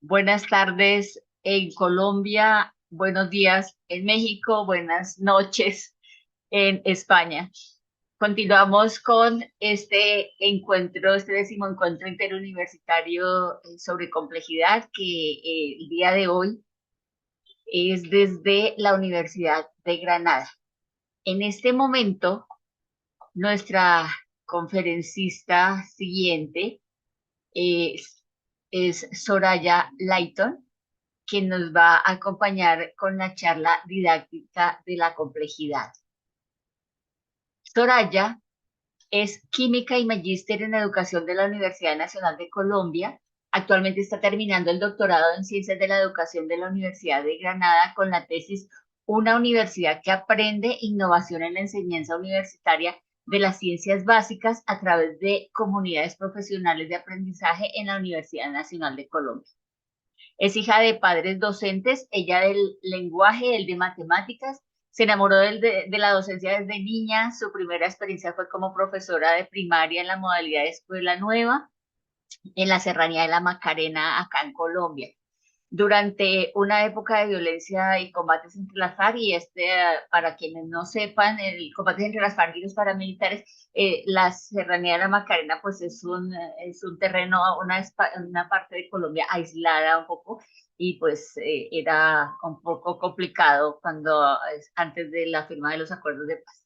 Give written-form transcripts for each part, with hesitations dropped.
Buenas tardes en Colombia, buenos días en México, buenas noches en España. Continuamos con este encuentro, este décimo encuentro interuniversitario sobre complejidad que el día de hoy es desde la Universidad de Granada. En este momento, nuestra conferencista siguiente es Soraya Layton, quien nos va a acompañar con la charla didáctica de la complejidad. Soraya es química y magíster en educación de la Universidad Nacional de Colombia. Actualmente está terminando el doctorado en Ciencias de la Educación de la Universidad de Granada con la tesis Una universidad que aprende innovación en la enseñanza universitaria de las ciencias básicas a través de comunidades profesionales de aprendizaje en la Universidad Nacional de Colombia. Es hija de padres docentes, ella del lenguaje, él de matemáticas. Se enamoró de la docencia desde niña. Su primera experiencia fue como profesora de primaria en la modalidad de escuela nueva en la Serranía de la Macarena, acá en Colombia durante una época de violencia y combates entre las FARC, y para quienes no sepan, el combate entre las FARC y los paramilitares, la Serranía de la Macarena, pues es un terreno, una parte de Colombia aislada un poco, y pues era un poco complicado antes de la firma de los acuerdos de paz.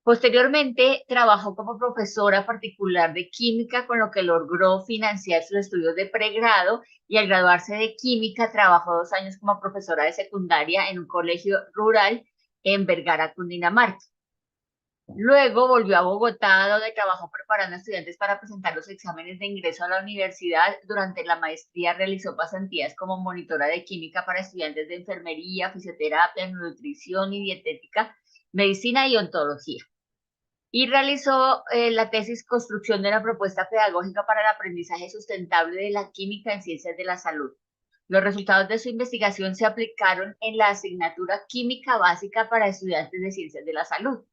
Posteriormente, trabajó como profesora particular de química, con lo que logró financiar sus estudios de pregrado y al graduarse de química trabajó 2 años como profesora de secundaria en un colegio rural en Vergara, Cundinamarca. Luego volvió a Bogotá, donde trabajó preparando estudiantes para presentar los exámenes de ingreso a la universidad. Durante la maestría realizó pasantías como monitora de química para estudiantes de enfermería, fisioterapia, nutrición y dietética, medicina y ontología, y realizó la tesis Construcción de una propuesta pedagógica para el aprendizaje sustentable de la química en ciencias de la salud. Los resultados de su investigación se aplicaron en la asignatura Química Básica para estudiantes de ciencias de la salud,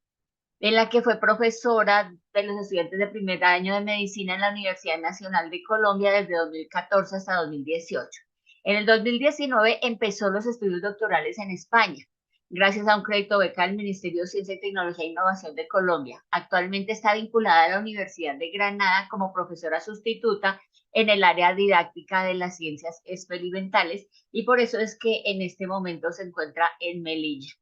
en la que fue profesora de los estudiantes de primer año de medicina en la Universidad Nacional de Colombia desde 2014 hasta 2018. En el 2019 empezó los estudios doctorales en España, gracias a un crédito beca del Ministerio de Ciencia y Tecnología e Innovación de Colombia. Actualmente está vinculada a la Universidad de Granada como profesora sustituta en el área didáctica de las ciencias experimentales, y por eso es que en este momento se encuentra en Melilla.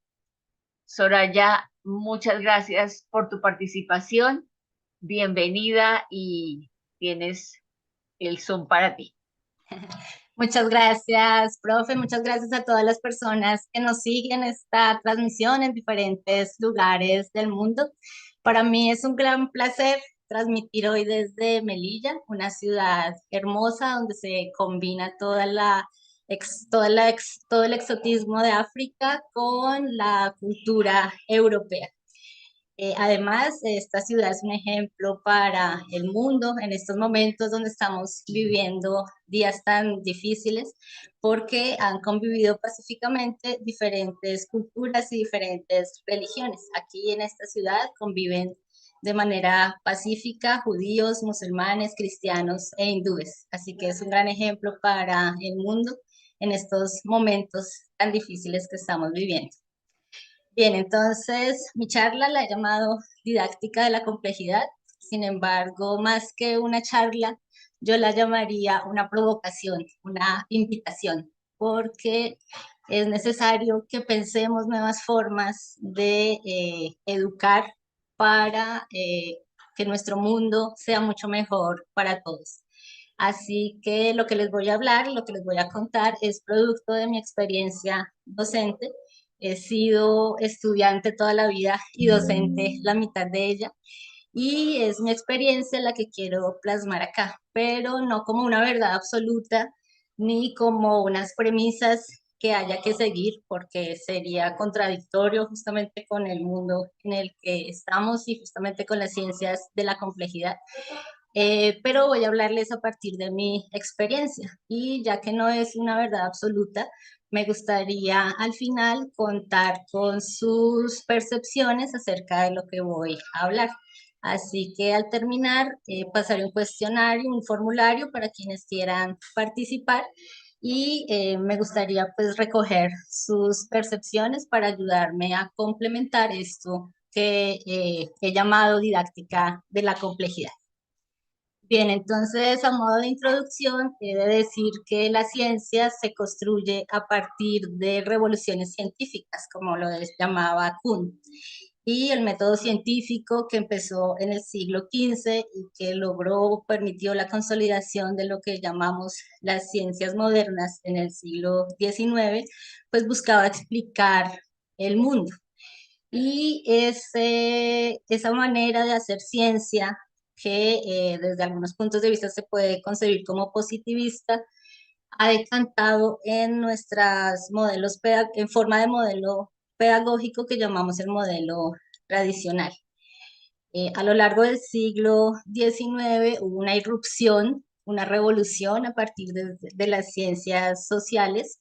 Soraya, muchas gracias por tu participación. Bienvenida y tienes el Zoom para ti. Muchas gracias, profe. Muchas gracias a todas las personas que nos siguen esta transmisión en diferentes lugares del mundo. Para mí es un gran placer transmitir hoy desde Melilla, una ciudad hermosa donde se combina todo el exotismo de África con la cultura europea. Además, esta ciudad es un ejemplo para el mundo en estos momentos donde estamos viviendo días tan difíciles, porque han convivido pacíficamente diferentes culturas y diferentes religiones. Aquí en esta ciudad conviven de manera pacífica judíos, musulmanes, cristianos e hindúes. Así que es un gran ejemplo para el mundo en estos momentos tan difíciles que estamos viviendo. Bien, entonces mi charla la he llamado didáctica de la complejidad. Sin embargo, más que una charla, yo la llamaría una provocación, una invitación, porque es necesario que pensemos nuevas formas de educar para que nuestro mundo sea mucho mejor para todos. Así que lo que les voy a hablar, lo que les voy a contar es producto de mi experiencia docente. He sido estudiante toda la vida y docente la mitad de ella, y es mi experiencia la que quiero plasmar acá, pero no como una verdad absoluta ni como unas premisas que haya que seguir, porque sería contradictorio justamente con el mundo en el que estamos y justamente con las ciencias de la complejidad. Pero voy a hablarles a partir de mi experiencia, y ya que no es una verdad absoluta, me gustaría al final contar con sus percepciones acerca de lo que voy a hablar. Así que al terminar, pasaré un cuestionario, un formulario para quienes quieran participar, y me gustaría pues recoger sus percepciones para ayudarme a complementar esto que he llamado didáctica de la complejidad. Bien, entonces a modo de introducción, he de decir que la ciencia se construye a partir de revoluciones científicas, como lo llamaba Kuhn, y el método científico que empezó en el siglo XV y que permitió la consolidación de lo que llamamos las ciencias modernas en el siglo XIX, pues buscaba explicar el mundo. Y esa manera de hacer ciencia, que desde algunos puntos de vista se puede concebir como positivista, ha decantado en nuestros modelos, en forma de modelo pedagógico que llamamos el modelo tradicional. A lo largo del siglo XIX hubo una irrupción, una revolución a partir de las ciencias sociales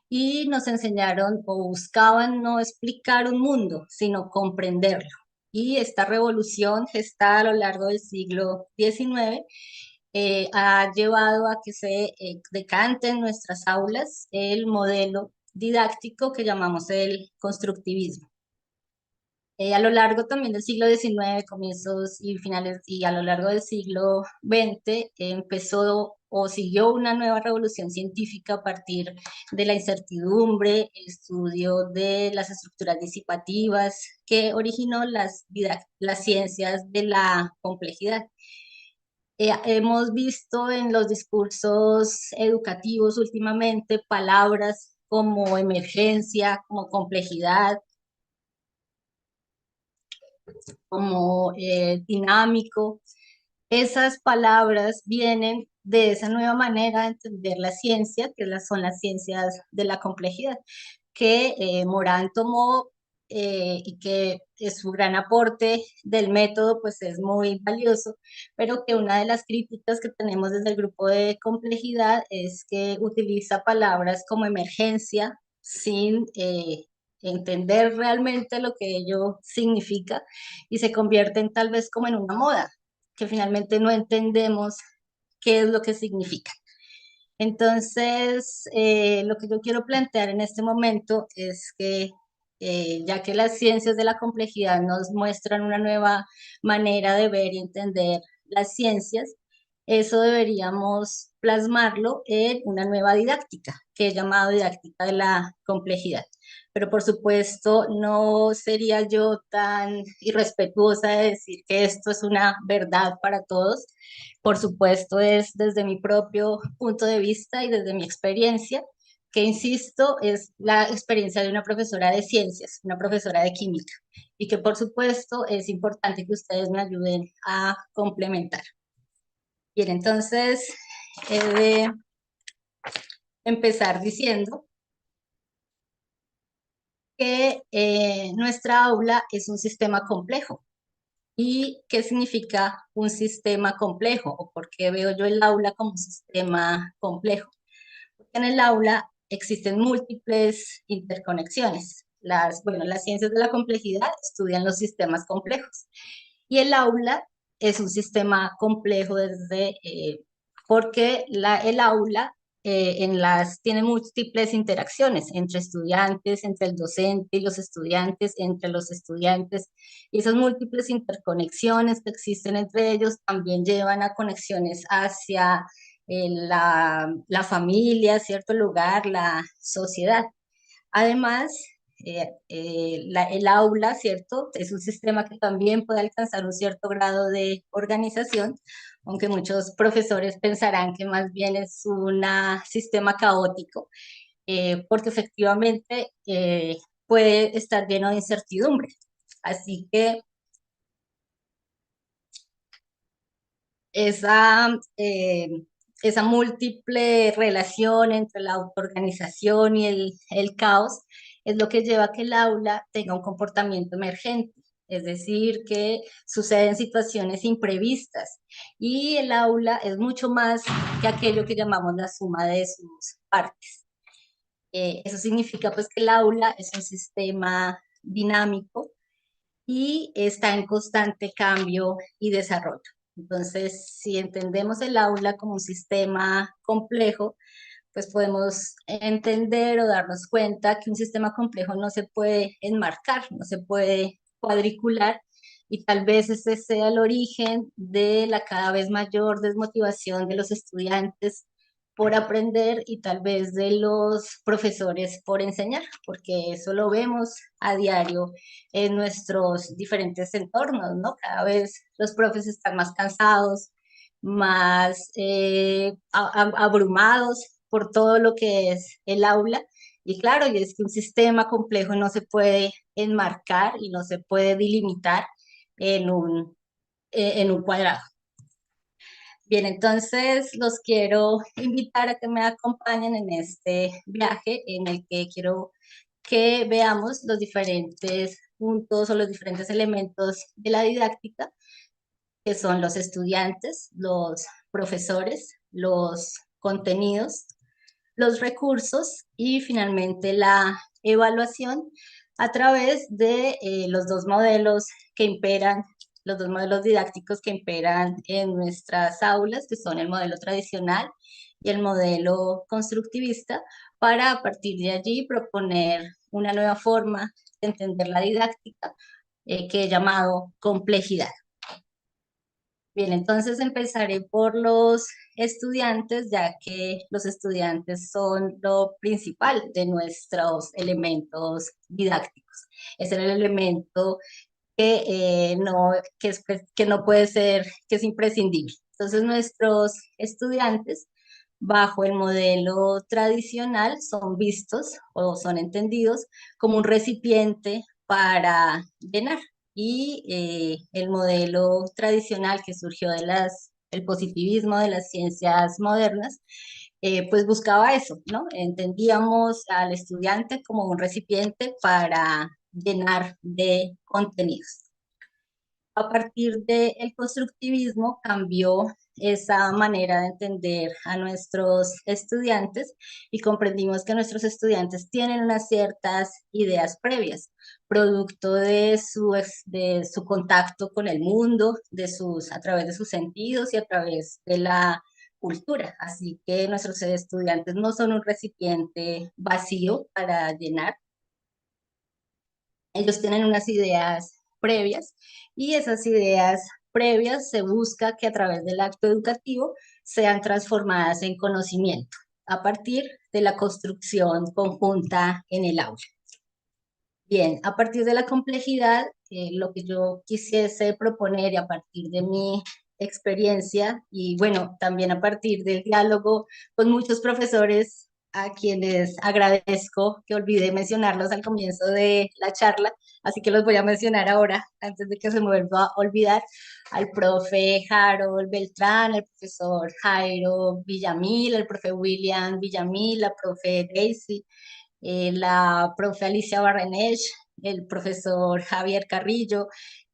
y nos enseñaron o buscaban no explicar un mundo, sino comprenderlo. Y esta revolución gestada a lo largo del siglo XIX ha llevado a que se decante en nuestras aulas el modelo didáctico que llamamos el constructivismo. A lo largo también del siglo XIX, comienzos y finales, y a lo largo del siglo XX, empezó o siguió una nueva revolución científica a partir de la incertidumbre, el estudio de las estructuras disipativas que originó las ciencias de la complejidad. Hemos visto en los discursos educativos últimamente palabras como emergencia, como complejidad, como dinámico. Esas palabras vienen de esa nueva manera de entender la ciencia, que son las ciencias de la complejidad, que Morán tomó y que es su gran aporte del método, pues es muy valioso, pero que una de las críticas que tenemos desde el grupo de complejidad es que utiliza palabras como emergencia sin entender realmente lo que ello significa y se convierten tal vez como en una moda, que finalmente no entendemos qué es lo que significa. Entonces, lo que yo quiero plantear en este momento es que ya que las ciencias de la complejidad nos muestran una nueva manera de ver y entender las ciencias, eso deberíamos plasmarlo en una nueva didáctica, que he llamado didáctica de la complejidad. Pero por supuesto, no sería yo tan irrespetuosa de decir que esto es una verdad para todos. Por supuesto, es desde mi propio punto de vista y desde mi experiencia, que insisto, es la experiencia de una profesora de ciencias, una profesora de química, y que por supuesto es importante que ustedes me ayuden a complementar. Bien, entonces he de empezar diciendo que nuestra aula es un sistema complejo. ¿Y qué significa un sistema complejo? ¿O por qué veo yo el aula como un sistema complejo? Porque en el aula existen múltiples interconexiones. Las ciencias de la complejidad estudian los sistemas complejos. Y el aula es un sistema complejo porque el aula tiene múltiples interacciones entre estudiantes, entre el docente y los estudiantes, entre los estudiantes. Y esas múltiples interconexiones que existen entre ellos también llevan a conexiones hacia la familia, cierto lugar, la sociedad. Además, el aula, ¿cierto? Es un sistema que también puede alcanzar un cierto grado de organización, aunque muchos profesores pensarán que más bien es un sistema caótico, porque efectivamente puede estar lleno de incertidumbre. Así que esa, esa múltiple relación entre la autoorganización y el caos es lo que lleva a que el aula tenga un comportamiento emergente, es decir, que suceden situaciones imprevistas y el aula es mucho más que aquello que llamamos la suma de sus partes. Eso significa pues que el aula es un sistema dinámico y está en constante cambio y desarrollo. Entonces, si entendemos el aula como un sistema complejo, pues podemos entender o darnos cuenta que un sistema complejo no se puede enmarcar, no se puede cuadricular, y tal vez ese sea el origen de la cada vez mayor desmotivación de los estudiantes por aprender y tal vez de los profesores por enseñar, porque eso lo vemos a diario en nuestros diferentes entornos, ¿no? Cada vez los profes están más cansados, más abrumados por todo lo que es el aula. Y claro, y es que un sistema complejo no se puede enmarcar y no se puede delimitar en en un cuadrado. Bien, entonces los quiero invitar a que me acompañen en este viaje en el que quiero que veamos los diferentes puntos o los diferentes elementos de la didáctica, que son los estudiantes, los profesores, los contenidos, los recursos y finalmente la evaluación a través de los dos modelos que imperan, los dos modelos didácticos que imperan en nuestras aulas, que son el modelo tradicional y el modelo constructivista, para a partir de allí proponer una nueva forma de entender la didáctica que he llamado complejidad. Bien, entonces empezaré por los estudiantes, ya que los estudiantes son lo principal de nuestros elementos didácticos. Es el elemento que, que no puede ser, que es imprescindible. Entonces, nuestros estudiantes, bajo el modelo tradicional, son vistos o son entendidos como un recipiente para llenar. Y el modelo tradicional que surgió de el positivismo de las ciencias modernas, pues buscaba eso, ¿no? Entendíamos al estudiante como un recipiente para llenar de contenidos. A partir del constructivismo cambió esa manera de entender a nuestros estudiantes y comprendimos que nuestros estudiantes tienen unas ciertas ideas previas, producto de su contacto con el mundo, a través de sus sentidos y a través de la cultura. Así que nuestros estudiantes no son un recipiente vacío para llenar, ellos tienen unas ideas previas y esas ideas previas se busca que a través del acto educativo sean transformadas en conocimiento a partir de la construcción conjunta en el aula. Bien, a partir de la complejidad, lo que yo quisiese proponer y a partir de mi experiencia y bueno, también a partir del diálogo con muchos profesores a quienes agradezco, que olvidé mencionarlos al comienzo de la charla, así que los voy a mencionar ahora antes de que se me vuelva a olvidar, al profe Harold Beltrán, al profesor Jairo Villamil, al profe William Villamil, la profe Daisy, la profe Alicia Barrenech, el profesor Javier Carrillo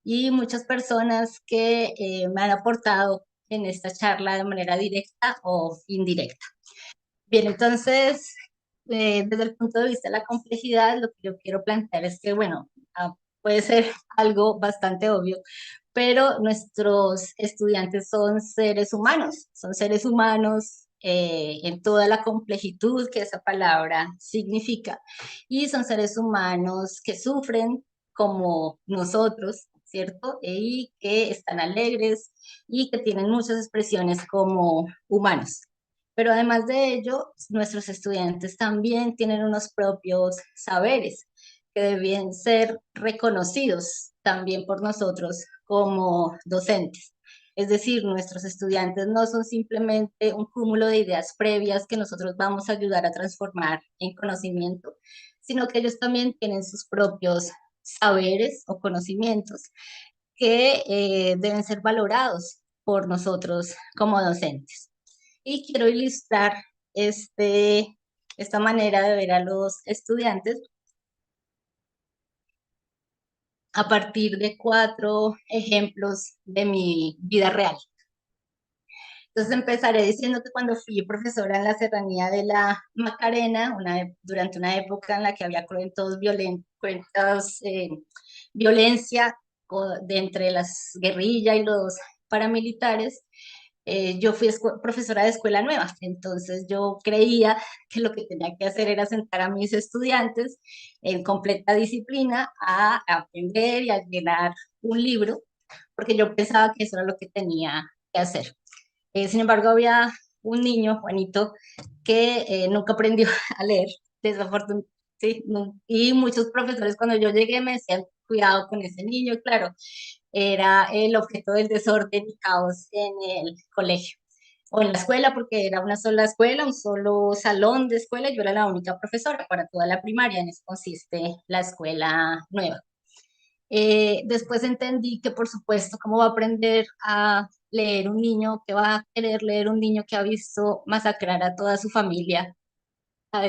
y muchas personas que me han aportado en esta charla de manera directa o indirecta. Bien, entonces, desde el punto de vista de la complejidad, lo que yo quiero plantear es que, bueno, puede ser algo bastante obvio, pero nuestros estudiantes son seres humanos en toda la complejitud que esa palabra significa, y son seres humanos que sufren como nosotros, ¿cierto? Y que están alegres y que tienen muchas expresiones como humanos. Pero además de ello, nuestros estudiantes también tienen unos propios saberes que deben ser reconocidos también por nosotros como docentes. Es decir, nuestros estudiantes no son simplemente un cúmulo de ideas previas que nosotros vamos a ayudar a transformar en conocimiento, sino que ellos también tienen sus propios saberes o conocimientos que deben ser valorados por nosotros como docentes. Y quiero ilustrar esta manera de ver a los estudiantes a partir de 4 ejemplos de mi vida real. Entonces empezaré diciendo que cuando fui profesora en la Serranía de la Macarena, durante una época en la que había violencia de entre las guerrillas y los paramilitares, Yo fui profesora de escuela nueva, entonces yo creía que lo que tenía que hacer era sentar a mis estudiantes en completa disciplina a aprender y a llenar un libro, porque yo pensaba que eso era lo que tenía que hacer. Sin embargo, había un niño, Juanito, que nunca aprendió a leer, desafortunadamente. Sí, y muchos profesores cuando yo llegué me decían, cuidado con ese niño, claro, era el objeto del desorden y caos en el colegio o en la escuela, porque era una sola escuela, un solo salón de escuela, y yo era la única profesora para toda la primaria, en eso consiste la escuela nueva. Después entendí que, por supuesto, ¿cómo va a aprender a leer un niño, que va a querer leer un niño que ha visto masacrar a toda su familia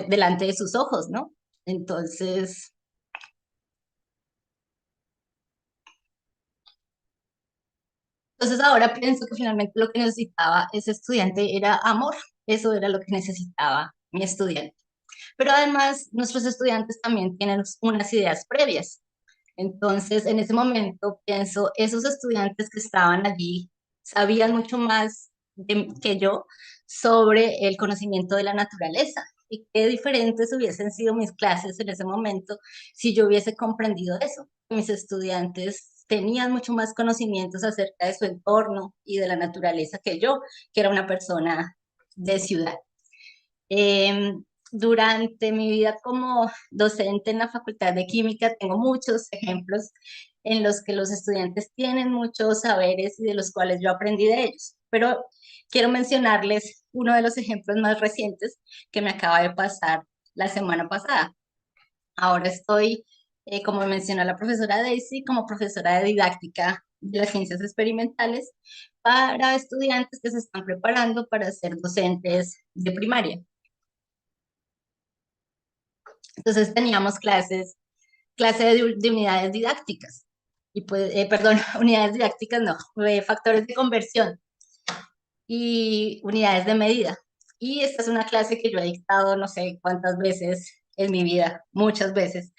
delante de sus ojos, ¿no? Entonces, entonces ahora pienso que finalmente lo que necesitaba ese estudiante era amor. Eso era lo que necesitaba mi estudiante. Pero además, nuestros estudiantes también tienen unas ideas previas. Entonces, en ese momento pienso, esos estudiantes que estaban allí sabían mucho más que yo sobre el conocimiento de la naturaleza y qué diferentes hubiesen sido mis clases en ese momento si yo hubiese comprendido eso. Mis estudiantes tenían mucho más conocimientos acerca de su entorno y de la naturaleza que yo, que era una persona de ciudad. Durante mi vida como docente en la Facultad de Química tengo muchos ejemplos en los que los estudiantes tienen muchos saberes y de los cuales yo aprendí de ellos. Pero quiero mencionarles uno de los ejemplos más recientes que me acaba de pasar la semana pasada. Ahora estoy, como mencionó la profesora Daisy, como profesora de didáctica de las ciencias experimentales para estudiantes que se están preparando para ser docentes de primaria. Entonces teníamos clase de unidades didácticas. Y pues, perdón, unidades didácticas no, factores de conversión y unidades de medida. Y esta es una clase que yo he dictado no sé cuántas veces en mi vida, muchas veces.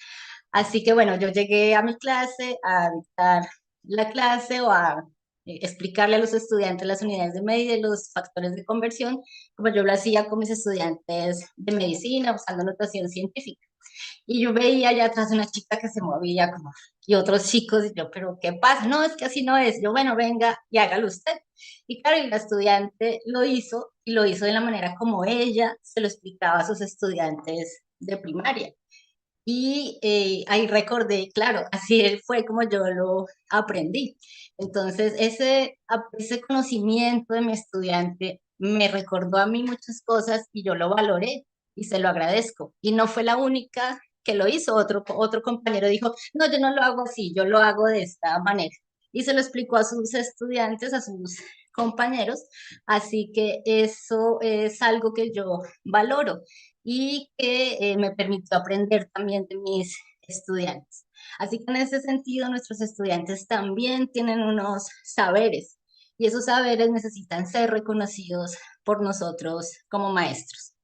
Así que bueno, yo llegué a mi clase a dictar la clase o a explicarle a los estudiantes las unidades de medida y los factores de conversión, como yo lo hacía con mis estudiantes de medicina, usando notación científica. Y yo veía allá atrás una chica que se movía como, y otros chicos, y yo, pero ¿qué pasa? No, es que así no es. Yo, bueno, venga y hágalo usted. Y claro, y la estudiante lo hizo, y lo hizo de la manera como ella se lo explicaba a sus estudiantes de primaria. Y ahí recordé, claro, así fue como yo lo aprendí. Entonces, ese conocimiento de mi estudiante me recordó a mí muchas cosas y yo lo valoré y se lo agradezco. Y no fue la única que lo hizo, otro compañero dijo, no, yo no lo hago así, yo lo hago de esta manera. Y se lo explicó a sus estudiantes, a sus compañeros. Así que eso es algo que yo valoro y que me permitió aprender también de mis estudiantes. Así que en ese sentido, nuestros estudiantes también tienen unos saberes y esos saberes necesitan ser reconocidos por nosotros como maestros.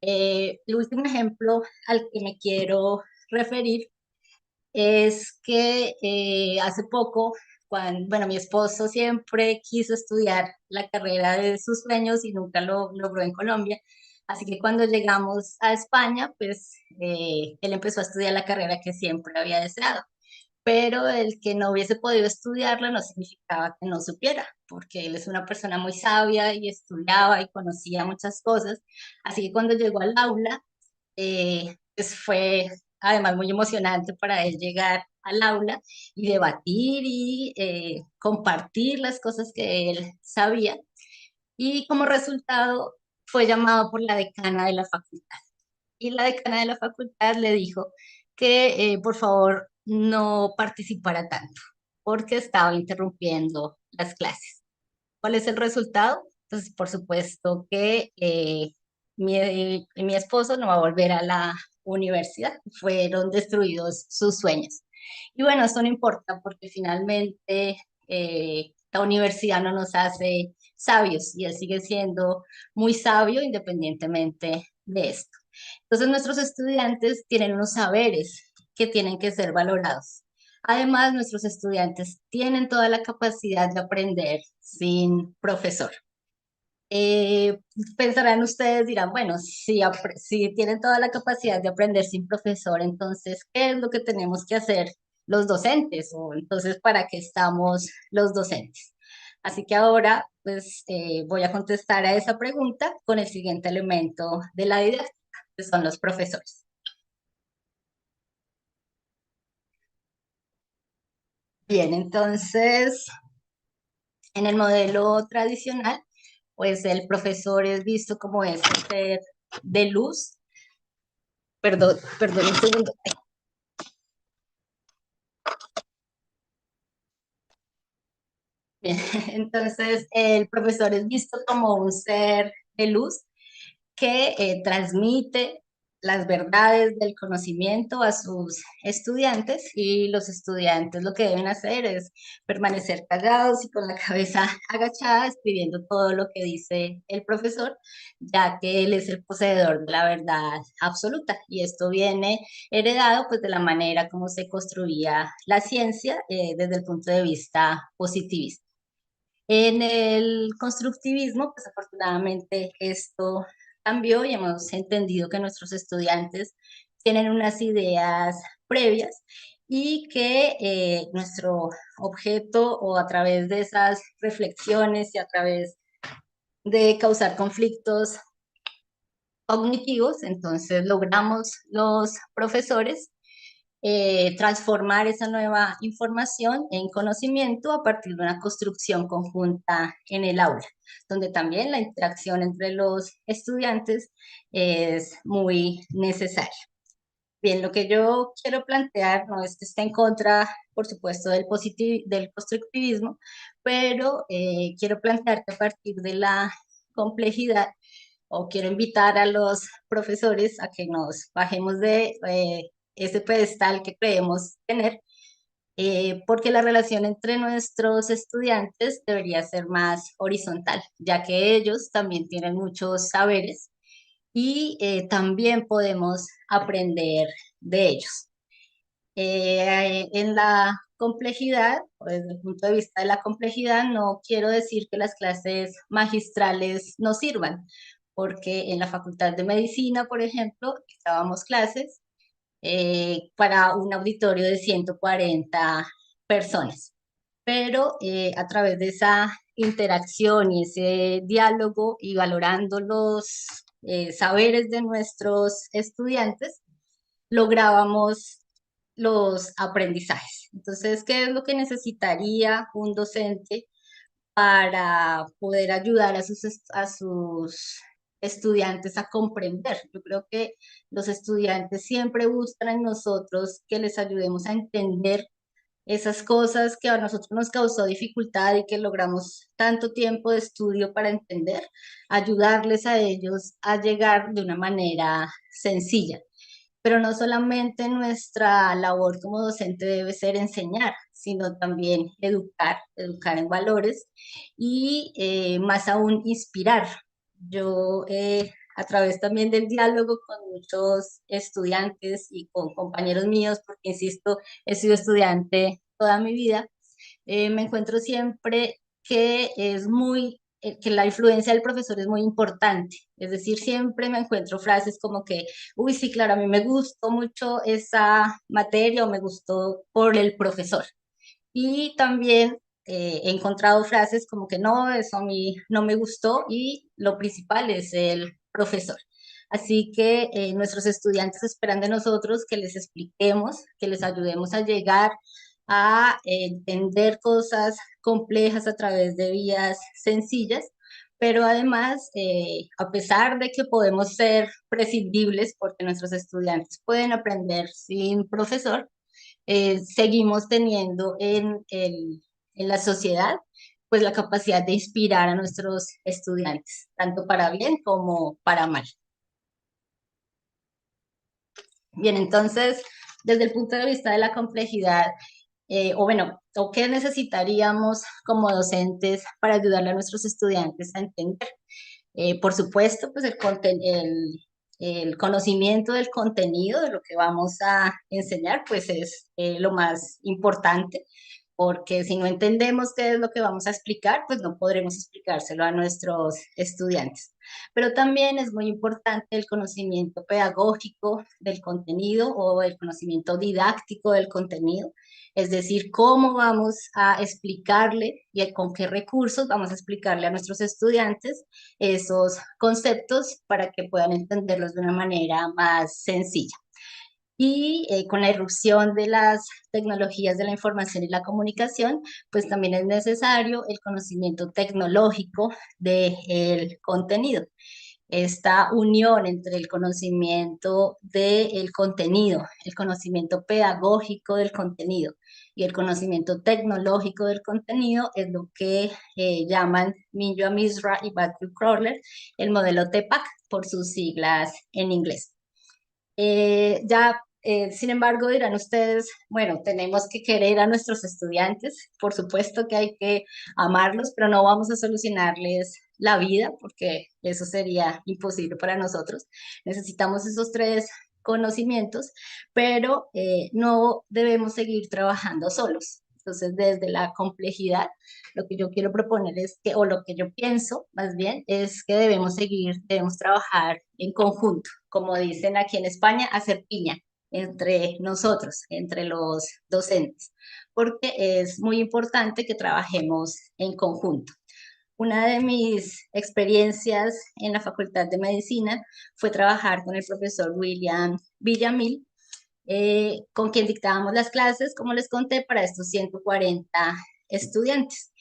El último ejemplo al que me quiero referir es que hace poco, bueno, mi esposo siempre quiso estudiar la carrera de sus sueños y nunca lo logró en Colombia. Así que cuando llegamos a España, pues él empezó a estudiar la carrera que siempre había deseado. Pero el que no hubiese podido estudiarla no significaba que no supiera, porque él es una persona muy sabia y estudiaba y conocía muchas cosas. Así que cuando llegó al aula, pues fue además muy emocionante para él llegar al aula y debatir y compartir las cosas que él sabía. Y como resultado fue llamado por la decana de la facultad. Y la decana de la facultad le dijo que por favor no participara tanto, porque estaba interrumpiendo las clases. ¿Cuál es el resultado? Pues por supuesto que mi esposo no va a volver a la universidad. Fueron destruidos sus sueños. Y bueno, eso no importa porque finalmente la universidad no nos hace sabios y él sigue siendo muy sabio independientemente de esto. Entonces nuestros estudiantes tienen unos saberes que tienen que ser valorados. Además, nuestros estudiantes tienen toda la capacidad de aprender sin profesor. Eh, Pensarán ustedes, dirán, bueno, si tienen toda la capacidad de aprender sin profesor, entonces, ¿qué es lo que tenemos que hacer los docentes? O entonces, ¿para qué estamos los docentes? Así que ahora, pues, voy a contestar a esa pregunta con el siguiente elemento de la didáctica, que son los profesores. Bien, entonces, en el modelo tradicional, pues el profesor es visto como ese ser de luz. Perdón, perdón un segundo. Bien, entonces, el profesor es visto como un ser de luz que transmite las verdades del conocimiento a sus estudiantes y los estudiantes lo que deben hacer es permanecer callados y con la cabeza agachada escribiendo todo lo que dice el profesor, ya que él es el poseedor de la verdad absoluta y esto viene heredado pues de la manera como se construía la ciencia desde el punto de vista positivista. En el constructivismo, pues afortunadamente esto cambió y hemos entendido que nuestros estudiantes tienen unas ideas previas y que nuestro objeto o a través de esas reflexiones y a través de causar conflictos cognitivos, entonces logramos los profesores transformar esa nueva información en conocimiento a partir de una construcción conjunta en el aula, donde también la interacción entre los estudiantes es muy necesaria. Bien, lo que yo quiero plantear no es que esté en contra, por supuesto, del constructivismo, pero quiero plantear que a partir de la complejidad, o quiero invitar a los profesores a que nos bajemos de ese pedestal que creemos tener, porque la relación entre nuestros estudiantes debería ser más horizontal, ya que ellos también tienen muchos saberes y también podemos aprender de ellos. En la complejidad, o desde el punto de vista de la complejidad, no quiero decir que las clases magistrales no sirvan, porque en la Facultad de Medicina, por ejemplo, dábamos clases para un auditorio de 140 personas, pero a través de esa interacción y ese diálogo y valorando los saberes de nuestros estudiantes, lográbamos los aprendizajes. Entonces, ¿qué es lo que necesitaría un docente para poder ayudar a a sus estudiantes a comprender? Yo creo que los estudiantes siempre buscan en nosotros que les ayudemos a entender esas cosas que a nosotros nos causó dificultad y que logramos tanto tiempo de estudio para entender, ayudarles a ellos a llegar de una manera sencilla. Pero no solamente nuestra labor como docente debe ser enseñar, sino también educar, educar en valores y más aún inspirar. Yo a través también del diálogo con muchos estudiantes y con compañeros míos, porque insisto, he sido estudiante toda mi vida, me encuentro siempre que que la influencia del profesor es muy importante. Es decir, siempre me encuentro frases como que, uy, sí, claro, a mí me gustó mucho esa materia o me gustó por el profesor. Y también he encontrado frases como que no, eso a mí no me gustó y lo principal es el profesor. Así que nuestros estudiantes esperan de nosotros que les expliquemos, que les ayudemos a llegar a entender cosas complejas a través de vías sencillas, pero además, a pesar de que podemos ser prescindibles porque nuestros estudiantes pueden aprender sin profesor, seguimos teniendo en la sociedad pues la capacidad de inspirar a nuestros estudiantes, tanto para bien como para mal. Bien, entonces, desde el punto de vista de la complejidad, o bueno, o qué necesitaríamos como docentes para ayudarle a nuestros estudiantes a entender. Por supuesto, pues el conocimiento del contenido de lo que vamos a enseñar, pues es lo más importante. porque si no entendemos qué es lo que vamos a explicar, pues no podremos explicárselo a nuestros estudiantes. Pero también es muy importante el conocimiento pedagógico del contenido o el conocimiento didáctico del contenido, es decir, cómo vamos a explicarle y con qué recursos vamos a explicarle a nuestros estudiantes esos conceptos para que puedan entenderlos de una manera más sencilla. Y con la irrupción de las tecnologías de la información y la comunicación, pues también es necesario el conocimiento tecnológico del contenido. Esta unión entre el conocimiento del contenido, el conocimiento pedagógico del contenido y el conocimiento tecnológico del contenido es lo que llaman Minyo Misra y Matthew Crowler el modelo TEPAC por sus siglas en inglés. Sin embargo, dirán ustedes, bueno, tenemos que querer a nuestros estudiantes, por supuesto que hay que amarlos, pero no vamos a solucionarles la vida porque eso sería imposible para nosotros. Necesitamos esos tres conocimientos, pero no debemos seguir trabajando solos. Entonces, desde la complejidad, lo que yo quiero proponer es que, o lo que yo pienso más bien, es que debemos trabajar en conjunto, como dicen aquí en España, hacer piña entre nosotros, entre los docentes, porque es muy importante que trabajemos en conjunto. Una de mis experiencias en la Facultad de Medicina fue trabajar con el profesor William Villamil, con quien dictábamos las clases, como les conté, para estos 140 estudiantes.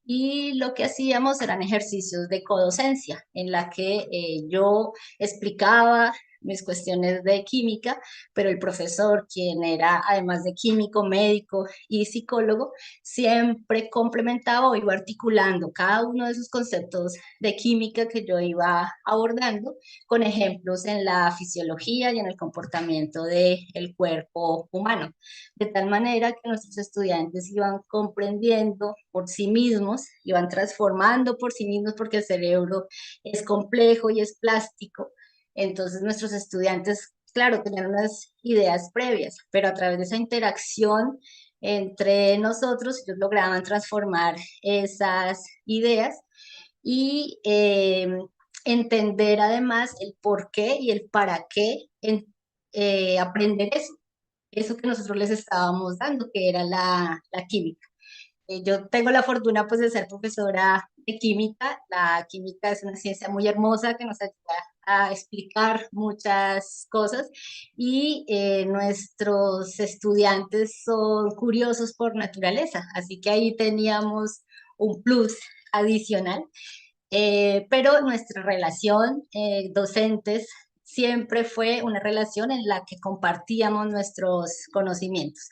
Y lo que hacíamos eran ejercicios de codocencia, en la que yo explicaba mis cuestiones de química, pero el profesor, quien era además de químico, médico y psicólogo, siempre complementaba o iba articulando cada uno de esos conceptos de química que yo iba abordando con ejemplos en la fisiología y en el comportamiento del cuerpo humano, de tal manera que nuestros estudiantes iban comprendiendo por sí mismos, iban transformando por sí mismos, porque el cerebro es complejo y es plástico. Entonces nuestros estudiantes, claro, tenían unas ideas previas, pero a través de esa interacción entre nosotros, ellos lograban transformar esas ideas y entender además el por qué y el para qué aprender eso que nosotros les estábamos dando, que era la química. Yo tengo la fortuna pues de ser profesora de química. La química es una ciencia muy hermosa que nos ayuda a explicar muchas cosas y nuestros estudiantes son curiosos por naturaleza, así que ahí teníamos un plus adicional. Pero nuestra relación docentes siempre fue una relación en la que compartíamos nuestros conocimientos.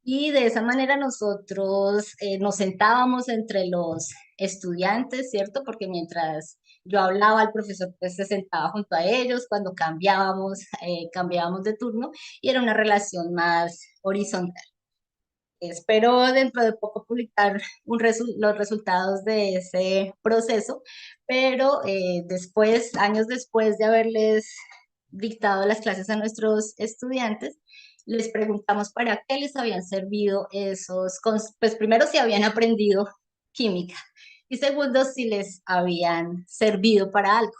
Y de esa manera nosotros nos sentábamos entre los estudiantes, ¿cierto? Porque mientras yo hablaba, el profesor pues se sentaba junto a ellos, cuando cambiábamos de turno y era una relación más horizontal. Espero dentro de poco publicar los resultados de ese proceso, pero después, años después de haberles dictado las clases a nuestros estudiantes, les preguntamos para qué les habían servido pues primero si habían aprendido química y segundo si les habían servido para algo.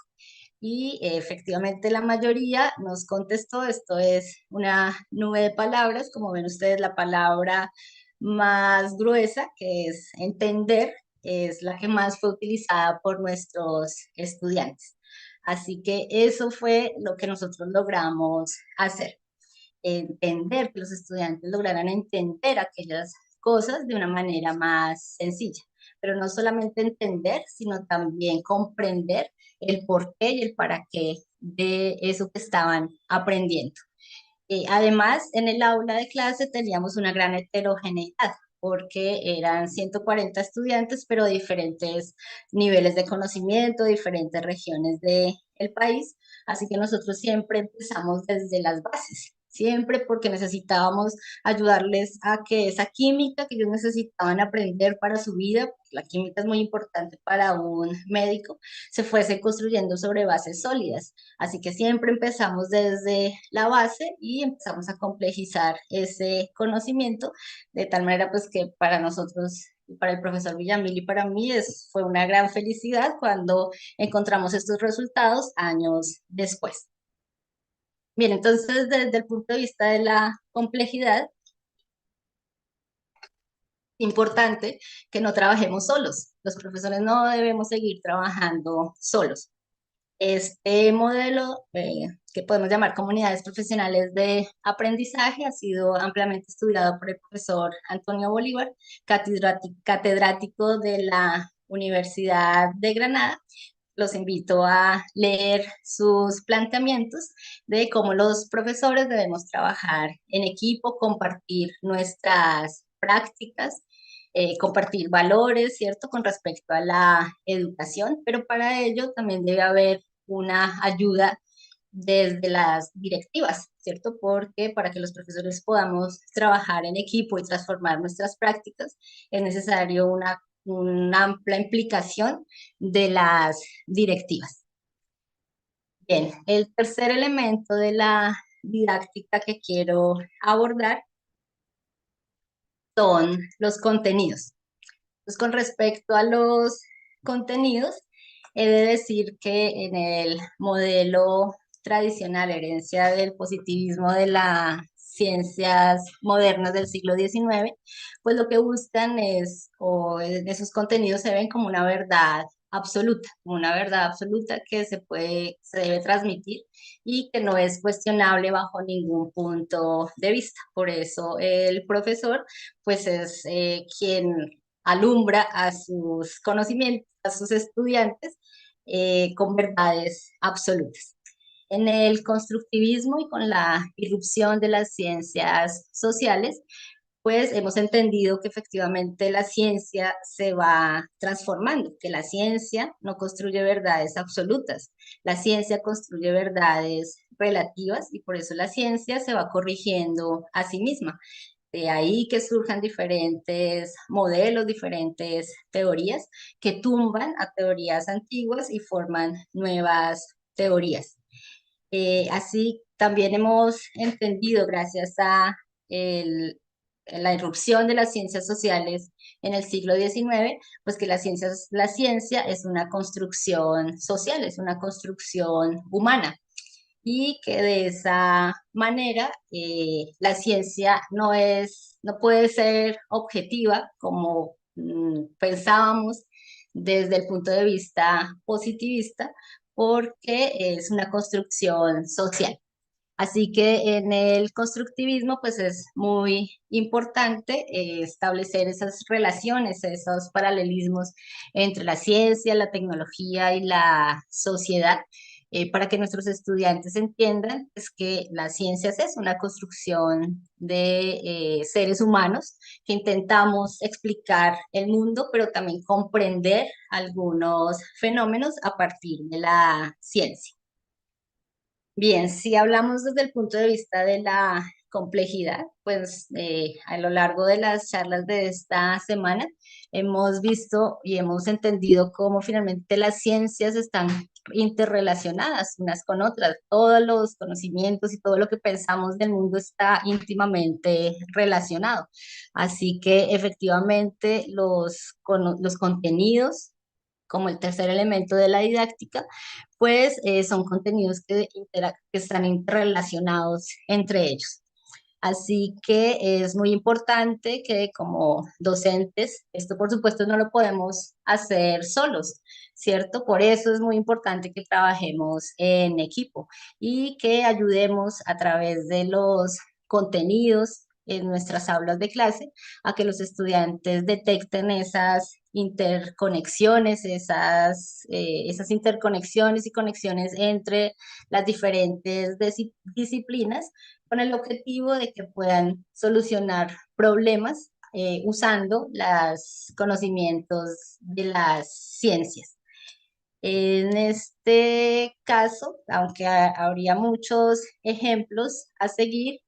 Y efectivamente la mayoría nos contestó, esto es una nube de palabras, como ven ustedes, la palabra más gruesa, que es entender, es la que más fue utilizada por nuestros estudiantes. Así que eso fue lo que nosotros logramos hacer, entender, que los estudiantes lograran entender aquellas cosas de una manera más sencilla. Pero no solamente entender, sino también comprender el por qué y el para qué de eso que estaban aprendiendo. Además, en el aula de clase teníamos una gran heterogeneidad, porque eran 140 estudiantes, pero de diferentes niveles de conocimiento, diferentes regiones del país. Así que nosotros siempre empezamos desde las bases, siempre porque necesitábamos ayudarles a que esa química que ellos necesitaban aprender para su vida, la química es muy importante para un médico, se fuese construyendo sobre bases sólidas. Así que siempre empezamos desde la base y empezamos a complejizar ese conocimiento de tal manera pues que para nosotros, para el profesor Villamil y para mí fue una gran felicidad cuando encontramos estos resultados años después. Bien, entonces desde el punto de vista de la complejidad, importante que no trabajemos solos. Los profesores no debemos seguir trabajando solos. Este modelo, que podemos llamar comunidades profesionales de aprendizaje, ha sido ampliamente estudiado por el profesor Antonio Bolívar, catedrático de la Universidad de Granada. Los invito a leer sus planteamientos de cómo los profesores debemos trabajar en equipo, compartir nuestras prácticas, compartir valores, ¿cierto?, con respecto a la educación, pero para ello también debe haber una ayuda desde las directivas, ¿cierto? Porque para que los profesores podamos trabajar en equipo y transformar nuestras prácticas, es necesario una amplia implicación de las directivas. Bien, el tercer elemento de la didáctica que quiero abordar son los contenidos. Pues con respecto a los contenidos, he de decir que en el modelo tradicional, herencia del positivismo de las ciencias modernas del siglo XIX, pues lo que buscan es, o en esos contenidos se ven como una verdad absoluta que se debe transmitir y que no es cuestionable bajo ningún punto de vista. Por eso el profesor, pues es quien alumbra a sus conocimientos, a sus estudiantes, con verdades absolutas. En el constructivismo y con la irrupción de las ciencias sociales, pues hemos entendido que efectivamente la ciencia se va transformando, que la ciencia no construye verdades absolutas, la ciencia construye verdades relativas y por eso la ciencia se va corrigiendo a sí misma. De ahí que surjan diferentes modelos, diferentes teorías que tumban a teorías antiguas y forman nuevas teorías. Así también hemos entendido, gracias a la irrupción de las ciencias sociales en el siglo XIX, pues que la ciencia es una construcción social, es una construcción humana y que de esa manera la ciencia no puede ser objetiva como pensábamos desde el punto de vista positivista, porque es una construcción social. Así que en el constructivismo, pues es muy importante establecer esas relaciones, esos paralelismos entre la ciencia, la tecnología y la sociedad, para que nuestros estudiantes entiendan pues, que la ciencia es una construcción de seres humanos que intentamos explicar el mundo, pero también comprender algunos fenómenos a partir de la ciencia. Bien, si hablamos desde el punto de vista de la complejidad, pues a lo largo de las charlas de esta semana hemos visto y hemos entendido cómo finalmente las ciencias están interrelacionadas unas con otras. Todos los conocimientos y todo lo que pensamos del mundo está íntimamente relacionado. Así que efectivamente los contenidos, como el tercer elemento de la didáctica, pues son contenidos que están interrelacionados entre ellos. Así que es muy importante que como docentes, esto por supuesto no lo podemos hacer solos, ¿cierto? Por eso es muy importante que trabajemos en equipo y que ayudemos a través de los contenidos en nuestras aulas de clase a que los estudiantes detecten esas interconexiones, esas interconexiones y conexiones entre las diferentes disciplinas con el objetivo de que puedan solucionar problemas usando los conocimientos de las ciencias. En este caso, aunque habría muchos ejemplos a seguir,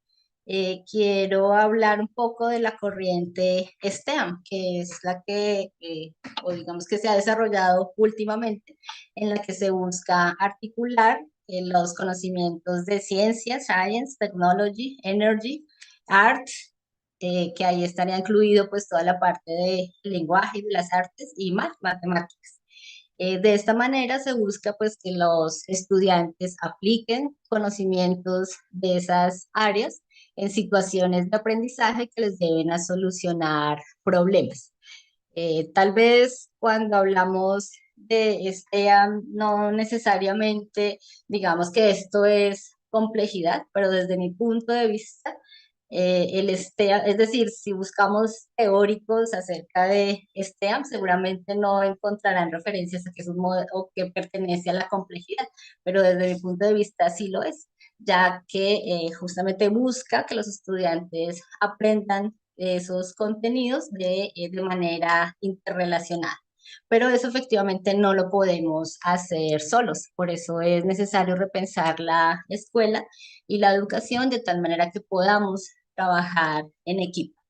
quiero hablar un poco de la corriente STEAM, que es la que, o digamos que se ha desarrollado últimamente, en la que se busca articular los conocimientos de ciencia, science, technology, energy, art, que ahí estaría incluido pues toda la parte de lenguaje y de las artes y más matemáticas. De esta manera se busca pues que los estudiantes apliquen conocimientos de esas áreas en situaciones de aprendizaje que les deben a solucionar problemas. Tal vez cuando hablamos de STEAM, no necesariamente digamos que esto es complejidad, pero desde mi punto de vista, el STEAM, es decir, si buscamos teóricos acerca de STEAM, seguramente no encontrarán referencias a que es un modelo o que pertenece a la complejidad, pero desde mi punto de vista sí lo es, ya que justamente busca que los estudiantes aprendan esos contenidos de manera interrelacionada. Pero eso efectivamente no lo podemos hacer solos, por eso es necesario repensar la escuela y la educación de tal manera que podamos trabajar en equipo.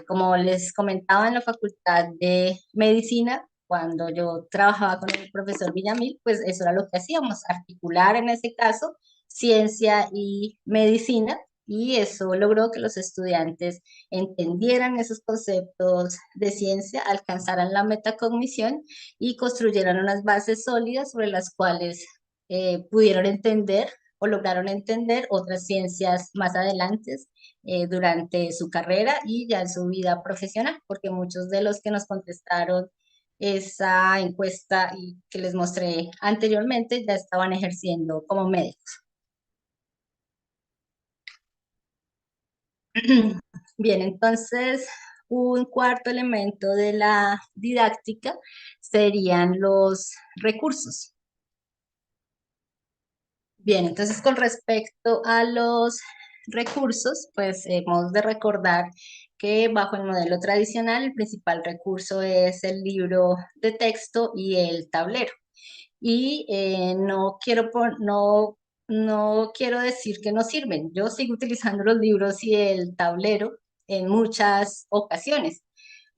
Como les comentaba en la Facultad de Medicina, cuando yo trabajaba con el profesor Villamil, pues eso era lo que hacíamos, articular en ese caso ciencia y medicina, y eso logró que los estudiantes entendieran esos conceptos de ciencia, alcanzaran la metacognición y construyeran unas bases sólidas sobre las cuales pudieron entender o lograron entender otras ciencias más adelante durante su carrera y ya en su vida profesional, porque muchos de los que nos contestaron esa encuesta y que les mostré anteriormente ya estaban ejerciendo como médicos. Bien, entonces un cuarto elemento de la didáctica serían los recursos. Bien, entonces con respecto a los recursos, pues hemos de recordar que bajo el modelo tradicional el principal recurso es el libro de texto y el tablero. Y no quiero decir que no sirven. Yo sigo utilizando los libros y el tablero en muchas ocasiones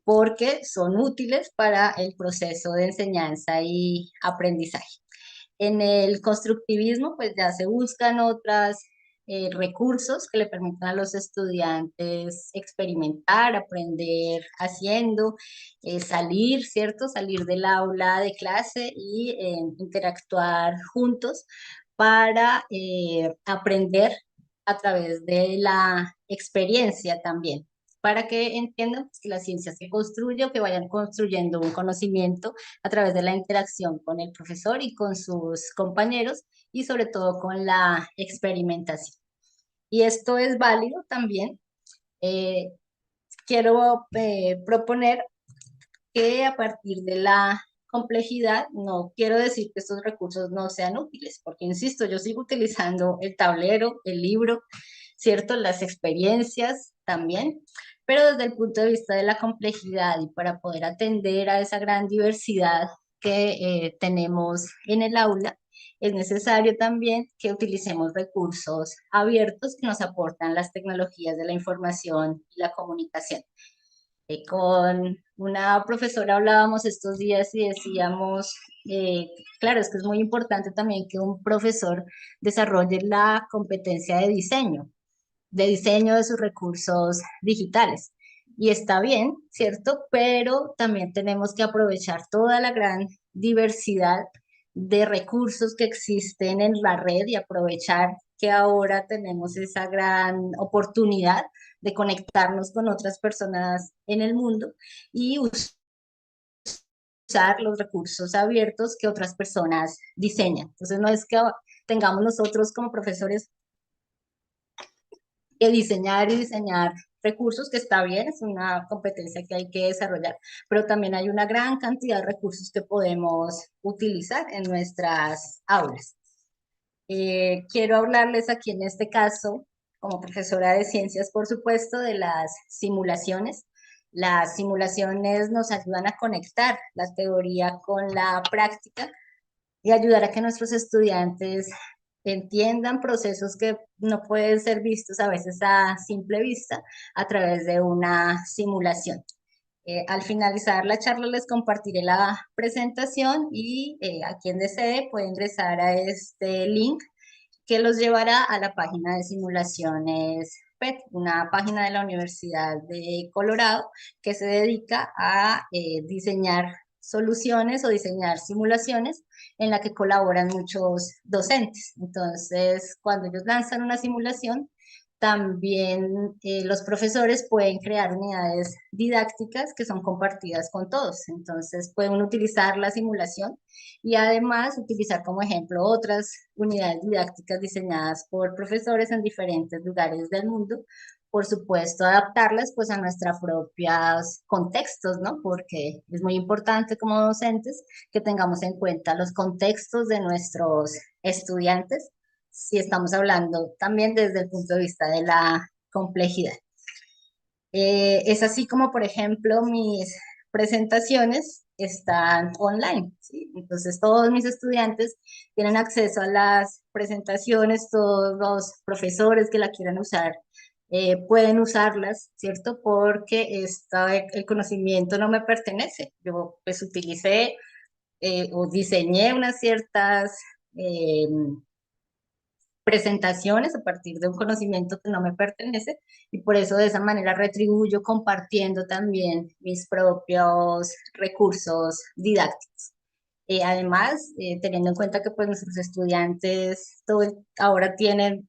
porque son útiles para el proceso de enseñanza y aprendizaje. En el constructivismo, pues ya se buscan otros recursos que le permitan a los estudiantes experimentar, aprender haciendo, salir, ¿cierto? Salir del aula de clase y interactuar juntos para aprender a través de la experiencia también, para que entiendan pues, que la ciencia se construye o que vayan construyendo un conocimiento a través de la interacción con el profesor y con sus compañeros y sobre todo con la experimentación. Y esto es válido también. Eh, quiero proponer que a partir de la complejidad, no quiero decir que estos recursos no sean útiles, porque insisto, yo sigo utilizando el tablero, el libro, ¿cierto? Las experiencias también, pero desde el punto de vista de la complejidad y para poder atender a esa gran diversidad que tenemos en el aula, es necesario también que utilicemos recursos abiertos que nos aportan las tecnologías de la información y la comunicación. Con una profesora hablábamos estos días y decíamos, claro, es que es muy importante también que un profesor desarrolle la competencia de diseño de sus recursos digitales. Y está bien, ¿cierto? Pero también tenemos que aprovechar toda la gran diversidad de recursos que existen en la red y aprovechar que ahora tenemos esa gran oportunidad de conectarnos con otras personas en el mundo y usar los recursos abiertos que otras personas diseñan. Entonces, no es que tengamos nosotros como profesores que diseñar y diseñar recursos, que está bien, es una competencia que hay que desarrollar, pero también hay una gran cantidad de recursos que podemos utilizar en nuestras aulas. Quiero hablarles aquí en este caso, como profesora de ciencias, por supuesto, de las simulaciones. Las simulaciones nos ayudan a conectar la teoría con la práctica y ayudar a que nuestros estudiantes entiendan procesos que no pueden ser vistos a veces a simple vista a través de una simulación. Al finalizar la charla les compartiré la presentación y a quien desee puede ingresar a este link que los llevará a la página de simulaciones PET, una página de la Universidad de Colorado que se dedica a diseñar soluciones o diseñar simulaciones en la que colaboran muchos docentes. Entonces, cuando ellos lanzan una simulación, también los profesores pueden crear unidades didácticas que son compartidas con todos. Entonces pueden utilizar la simulación y además utilizar como ejemplo otras unidades didácticas diseñadas por profesores en diferentes lugares del mundo. Por supuesto, adaptarlas pues a nuestros propios contextos, ¿no? Porque es muy importante como docentes que tengamos en cuenta los contextos de nuestros estudiantes si estamos hablando también desde el punto de vista de la complejidad. Es así como, por ejemplo, mis presentaciones están online, ¿sí? Entonces todos mis estudiantes tienen acceso a las presentaciones, todos los profesores que la quieran usar pueden usarlas, ¿cierto? Porque el conocimiento no me pertenece. Yo pues utilicé o diseñé unas ciertas presentaciones a partir de un conocimiento que no me pertenece y por eso de esa manera retribuyo compartiendo también mis propios recursos didácticos. Además, teniendo en cuenta que pues, nuestros estudiantes ahora tienen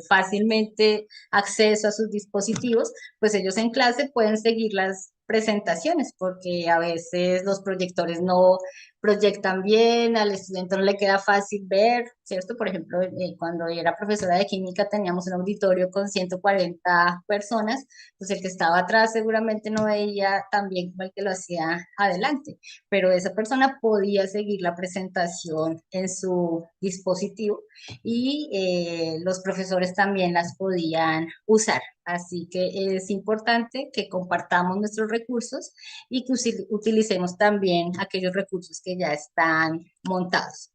fácilmente acceso a sus dispositivos, pues ellos en clase pueden seguir las presentaciones, porque a veces los proyectores no proyectan bien, al estudiante no le queda fácil ver, ¿cierto? Por ejemplo, cuando yo era profesora de química teníamos un auditorio con 140 personas, pues el que estaba atrás seguramente no veía tan bien como el que lo hacía adelante, pero esa persona podía seguir la presentación en su dispositivo y los profesores también las podían usar. Así que es importante que compartamos nuestros recursos y que utilicemos también aquellos recursos que ya están montados.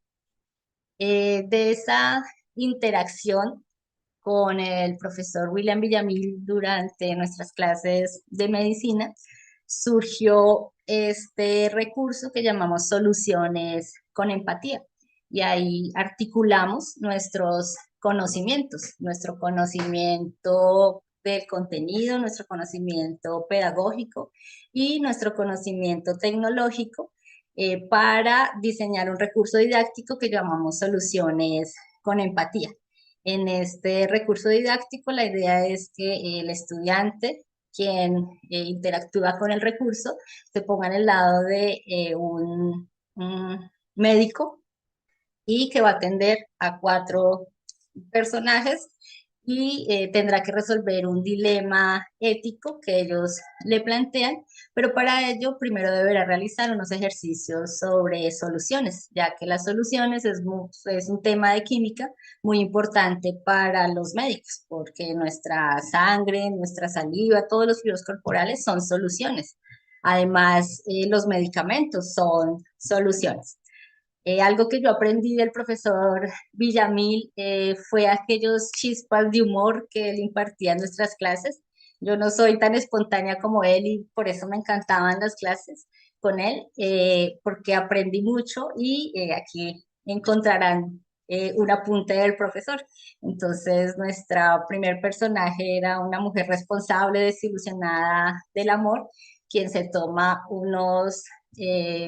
De esa interacción con el profesor William Villamil durante nuestras clases de medicina, surgió este recurso que llamamos soluciones con empatía. Y ahí articulamos nuestros conocimientos, nuestro conocimiento del contenido, nuestro conocimiento pedagógico y nuestro conocimiento tecnológico para diseñar un recurso didáctico que llamamos soluciones con empatía. En este recurso didáctico, la idea es que el estudiante, quien interactúa con el recurso, se ponga en el lado de un médico y que va a atender a 4 personajes y tendrá que resolver un dilema ético que ellos le plantean, pero para ello primero deberá realizar unos ejercicios sobre soluciones, ya que las soluciones es un tema de química muy importante para los médicos, porque nuestra sangre, nuestra saliva, todos los fluidos corporales son soluciones. Además, los medicamentos son soluciones. Algo que yo aprendí del profesor Villamil fue aquellos chispas de humor que él impartía en nuestras clases. Yo no soy tan espontánea como él y por eso me encantaban las clases con él, porque aprendí mucho y aquí encontrarán un apunte del profesor. Entonces, nuestra primer personaje era una mujer responsable, desilusionada del amor, quien se toma unos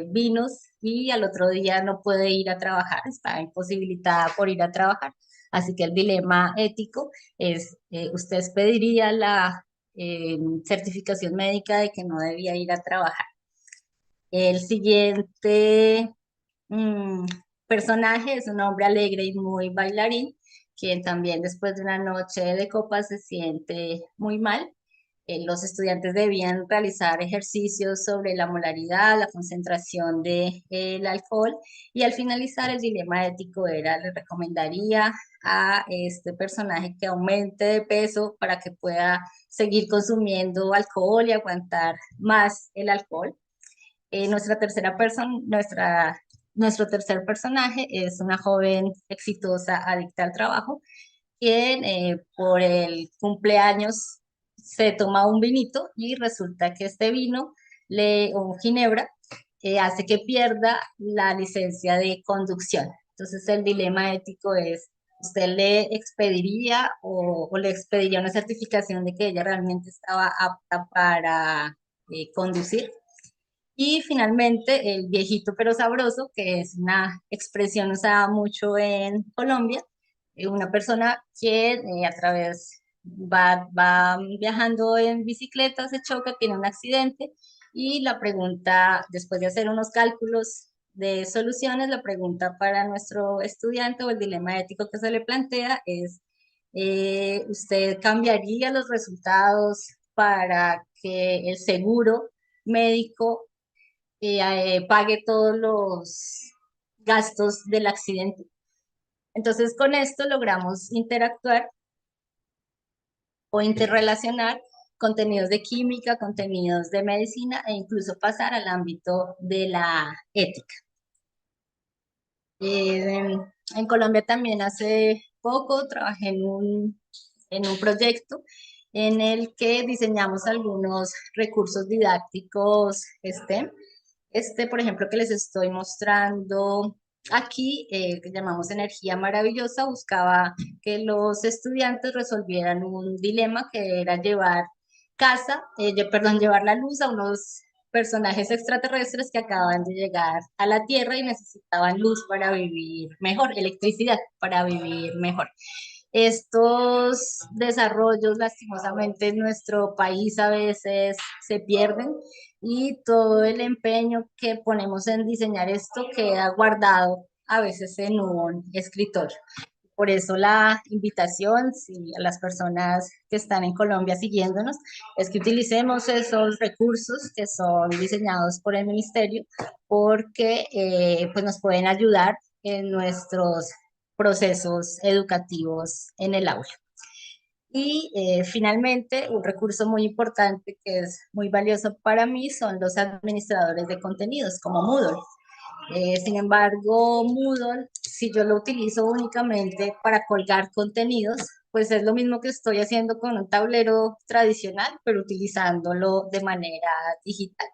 vinos y al otro día no puede ir a trabajar, está imposibilitada por ir a trabajar. Así que el dilema ético es, usted pediría la certificación médica de que no debía ir a trabajar. El siguiente mm, personaje es un hombre alegre y muy bailarín, quien también después de una noche de copas se siente muy mal. Los estudiantes debían realizar ejercicios sobre la molaridad, la concentración del alcohol y al finalizar el dilema ético era, le recomendaría a este personaje que aumente de peso para que pueda seguir consumiendo alcohol y aguantar más el alcohol. Nuestra tercera persona, nuestra Nuestro tercer personaje es una joven exitosa, adicta al trabajo, quien por el cumpleaños se toma un vinito y resulta que este vino, o ginebra, hace que pierda la licencia de conducción. Entonces el dilema ético es, ¿usted le expediría o le expediría una certificación de que ella realmente estaba apta para conducir? Y finalmente, el viejito pero sabroso, que es una expresión usada mucho en Colombia, una persona que a través va viajando en bicicleta, se choca, tiene un accidente y la pregunta, después de hacer unos cálculos de soluciones, la pregunta para nuestro estudiante o el dilema ético que se le plantea es, ¿usted cambiaría los resultados para que el seguro médico pague todos los gastos del accidente? Entonces, con esto logramos interactuar o interrelacionar contenidos de química, contenidos de medicina e incluso pasar al ámbito de la ética. En Colombia también hace poco trabajé en un proyecto en el que diseñamos algunos recursos didácticos STEM. Este, por ejemplo, que les estoy mostrando aquí, que llamamos Energía Maravillosa, buscaba que los estudiantes resolvieran un dilema que era llevar la luz a unos personajes extraterrestres que acaban de llegar a la Tierra y necesitaban luz para vivir mejor, electricidad para vivir mejor. Estos desarrollos, lastimosamente, en nuestro país a veces se pierden y todo el empeño que ponemos en diseñar esto queda guardado a veces en un escritorio. Por eso la invitación, si a las personas que están en Colombia siguiéndonos, es que utilicemos esos recursos que son diseñados por el ministerio, porque pues nos pueden ayudar en nuestros procesos educativos en el aula. Y finalmente, un recurso muy importante que es muy valioso para mí son los administradores de contenidos como Moodle. Sin embargo, Moodle, si yo lo utilizo únicamente para colgar contenidos, pues es lo mismo que estoy haciendo con un tablero tradicional, pero utilizándolo de manera digital.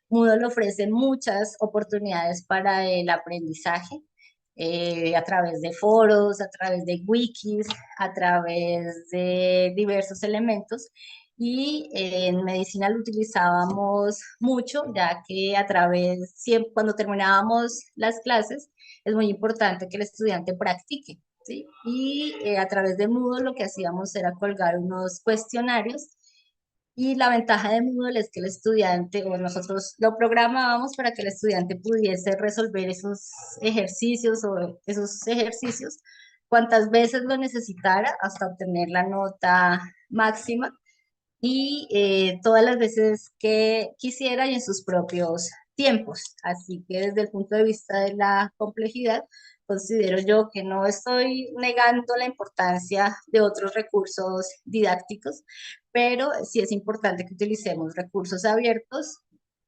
Moodle ofrece muchas oportunidades para el aprendizaje a través de foros, a través de wikis, a través de diversos elementos. Y en medicina lo utilizábamos mucho, ya que siempre, cuando terminábamos las clases, es muy importante que el estudiante practique, ¿sí? Y a través de Moodle lo que hacíamos era colgar unos cuestionarios y la ventaja de Moodle es que el estudiante, o nosotros lo programábamos para que el estudiante pudiese resolver esos ejercicios cuantas veces lo necesitara hasta obtener la nota máxima y todas las veces que quisiera y en sus propios tiempos. Así que desde el punto de vista de la complejidad, considero yo que no estoy negando la importancia de otros recursos didácticos, pero sí es importante que utilicemos recursos abiertos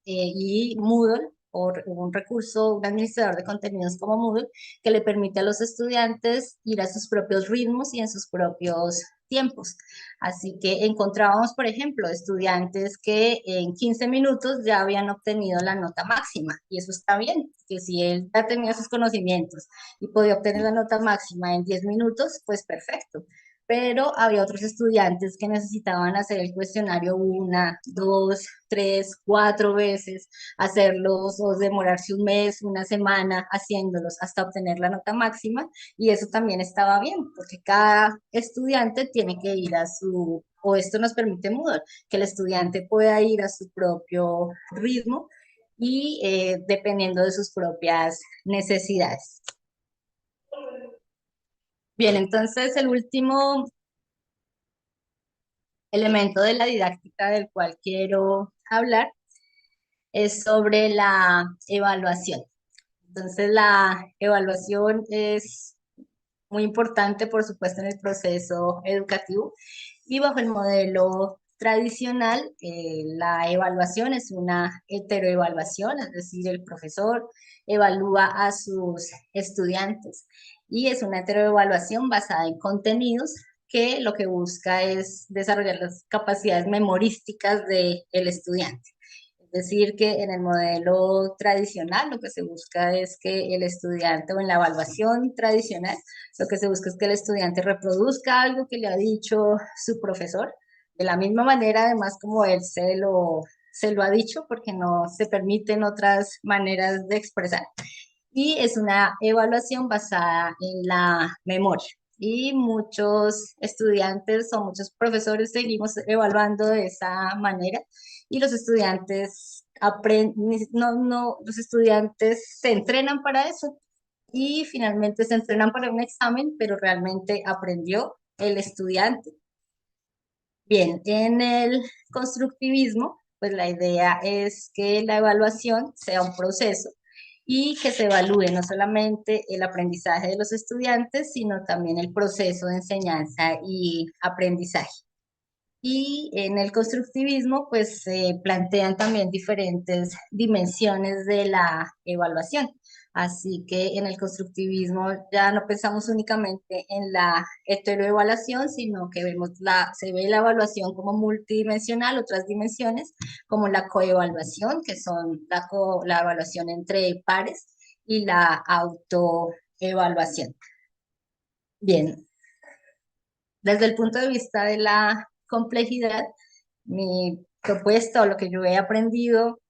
y Moodle un recurso, un administrador de contenidos como Moodle, que le permite a los estudiantes ir a sus propios ritmos y en sus propios tiempos. Así que encontrábamos, por ejemplo, estudiantes que en 15 minutos ya habían obtenido la nota máxima, y eso está bien, que si él ya tenía sus conocimientos y podía obtener la nota máxima en 10 minutos, pues perfecto. Pero había otros estudiantes que necesitaban hacer el cuestionario una, dos, tres, cuatro veces, hacerlos o demorarse un mes, una semana haciéndolos hasta obtener la nota máxima, y eso también estaba bien, porque cada estudiante tiene que ir o esto nos permite Moodle, que el estudiante pueda ir a su propio ritmo y dependiendo de sus propias necesidades. Bien, entonces el último elemento de la didáctica del cual quiero hablar es sobre la evaluación. Entonces, la evaluación es muy importante, por supuesto, en el proceso educativo y bajo el modelo tradicional, la evaluación es una heteroevaluación, es decir, el profesor evalúa a sus estudiantes y es una heteroevaluación basada en contenidos que lo que busca es desarrollar las capacidades memorísticas del estudiante. Es decir, que en el modelo tradicional lo que se busca es que el estudiante, o en la evaluación tradicional, lo que se busca es que el estudiante reproduzca algo que le ha dicho su profesor, de la misma manera, además, como él se lo ha dicho, porque no se permiten otras maneras de expresar. Y es una evaluación basada en la memoria. Y muchos estudiantes o muchos profesores seguimos evaluando de esa manera y los estudiantes aprenden, no, los estudiantes se entrenan para eso y finalmente se entrenan para un examen, pero realmente aprendió el estudiante. Bien, en el constructivismo, pues la idea es que la evaluación sea un proceso y que se evalúe no solamente el aprendizaje de los estudiantes, sino también el proceso de enseñanza y aprendizaje. Y en el constructivismo, pues se plantean también diferentes dimensiones de la evaluación. Así que en el constructivismo ya no pensamos únicamente en la heteroevaluación, sino que se ve la evaluación como multidimensional, otras dimensiones, como la coevaluación, que son la evaluación entre pares, y la autoevaluación. Bien, desde el punto de vista de la complejidad, mi propuesta o lo que yo he aprendido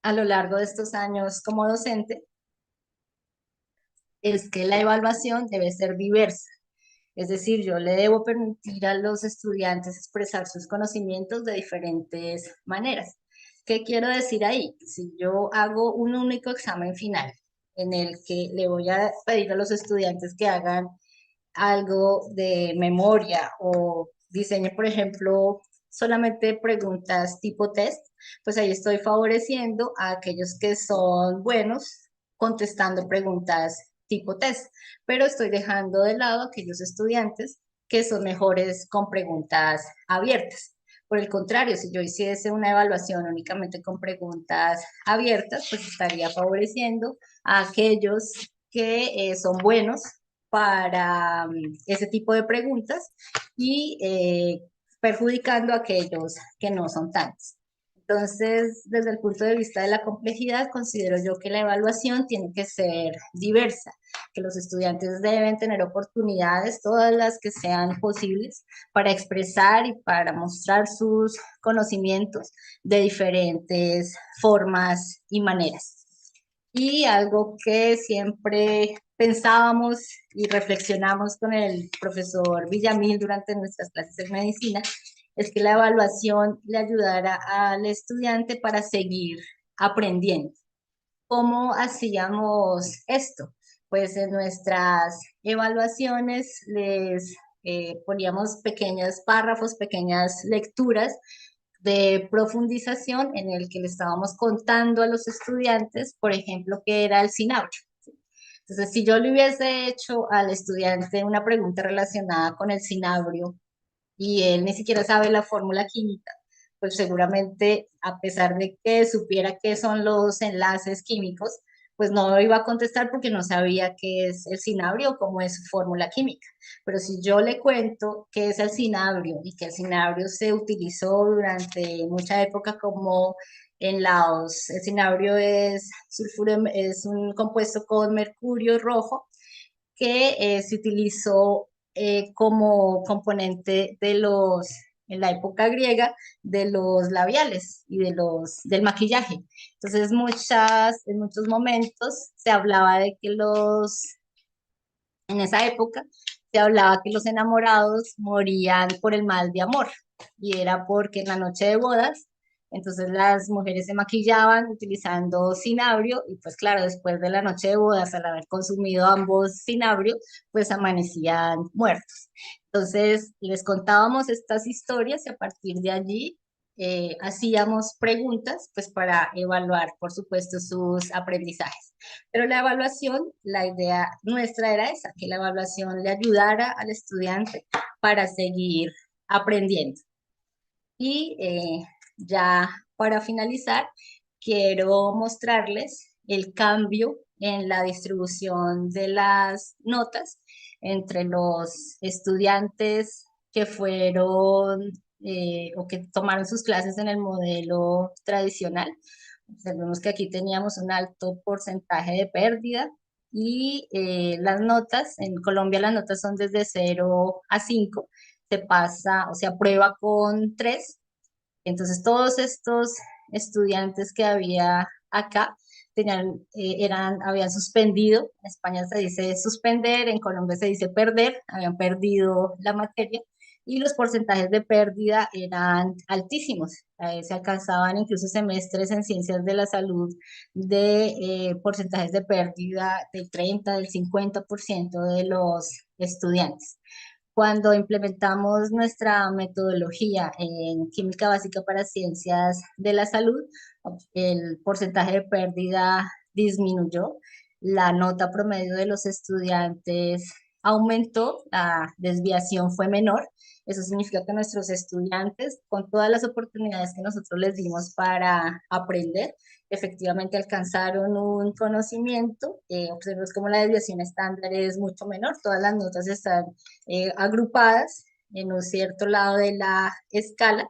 a lo largo de estos años como docente es que la evaluación debe ser diversa. Es decir, yo le debo permitir a los estudiantes expresar sus conocimientos de diferentes maneras. ¿Qué quiero decir ahí? Si yo hago un único examen final en el que le voy a pedir a los estudiantes que hagan algo de memoria o diseño, por ejemplo, solamente preguntas tipo test, pues ahí estoy favoreciendo a aquellos que son buenos contestando preguntas tipo test, pero estoy dejando de lado a aquellos estudiantes que son mejores con preguntas abiertas. Por el contrario, si yo hiciese una evaluación únicamente con preguntas abiertas, pues estaría favoreciendo a aquellos que son buenos para ese tipo de preguntas y perjudicando a aquellos que no son tantos. Entonces, desde el punto de vista de la complejidad, considero yo que la evaluación tiene que ser diversa, que los estudiantes deben tener oportunidades, todas las que sean posibles, para expresar y para mostrar sus conocimientos de diferentes formas y maneras. Y algo que siempre pensábamos y reflexionamos con el profesor Villamil durante nuestras clases de medicina es que la evaluación le ayudara al estudiante para seguir aprendiendo. ¿Cómo hacíamos esto? Pues en nuestras evaluaciones les poníamos pequeños párrafos, pequeñas lecturas de profundización en el que le estábamos contando a los estudiantes, por ejemplo, qué era el cinabrio. Entonces, si yo le hubiese hecho al estudiante una pregunta relacionada con el cinabrio y él ni siquiera sabe la fórmula química, pues seguramente a pesar de que supiera qué son los enlaces químicos, pues no iba a contestar porque no sabía qué es el cinabrio o cómo es su fórmula química. Pero si yo le cuento qué es el cinabrio y que el cinabrio se utilizó durante mucha época como en Laos, el cinabrio es, sulfuro, es un compuesto con mercurio rojo que se utilizó como componente en la época griega, de los labiales y del maquillaje. Entonces, en muchos momentos se hablaba de que en esa época, se hablaba que los enamorados morían por el mal de amor, y era porque en la noche de bodas, entonces las mujeres se maquillaban utilizando cinabrio, y pues claro, después de la noche de bodas, al haber consumido ambos cinabrio, pues amanecían muertos. Entonces les contábamos estas historias y a partir de allí hacíamos preguntas pues para evaluar, por supuesto, sus aprendizajes. Pero la evaluación, la idea nuestra era esa, que la evaluación le ayudara al estudiante para seguir aprendiendo. Y ya para finalizar, quiero mostrarles el cambio en la distribución de las notas entre los estudiantes que fueron o que tomaron sus clases en el modelo tradicional. Observemos que aquí teníamos un alto porcentaje de pérdida y las notas, en Colombia las notas son desde 0 a 5, se pasa o se aprueba con 3. Entonces todos estos estudiantes que había acá habían suspendido, en España se dice suspender, en Colombia se dice perder, habían perdido la materia y los porcentajes de pérdida eran altísimos. Se alcanzaban incluso semestres en ciencias de la salud de porcentajes de pérdida del 30, del 50% de los estudiantes. Cuando implementamos nuestra metodología en química básica para ciencias de la salud, el porcentaje de pérdida disminuyó, la nota promedio de los estudiantes aumentó, la desviación fue menor. Eso significa que nuestros estudiantes, con todas las oportunidades que nosotros les dimos para aprender, efectivamente alcanzaron un conocimiento. Observemos como la desviación estándar es mucho menor, todas las notas están agrupadas en un cierto lado de la escala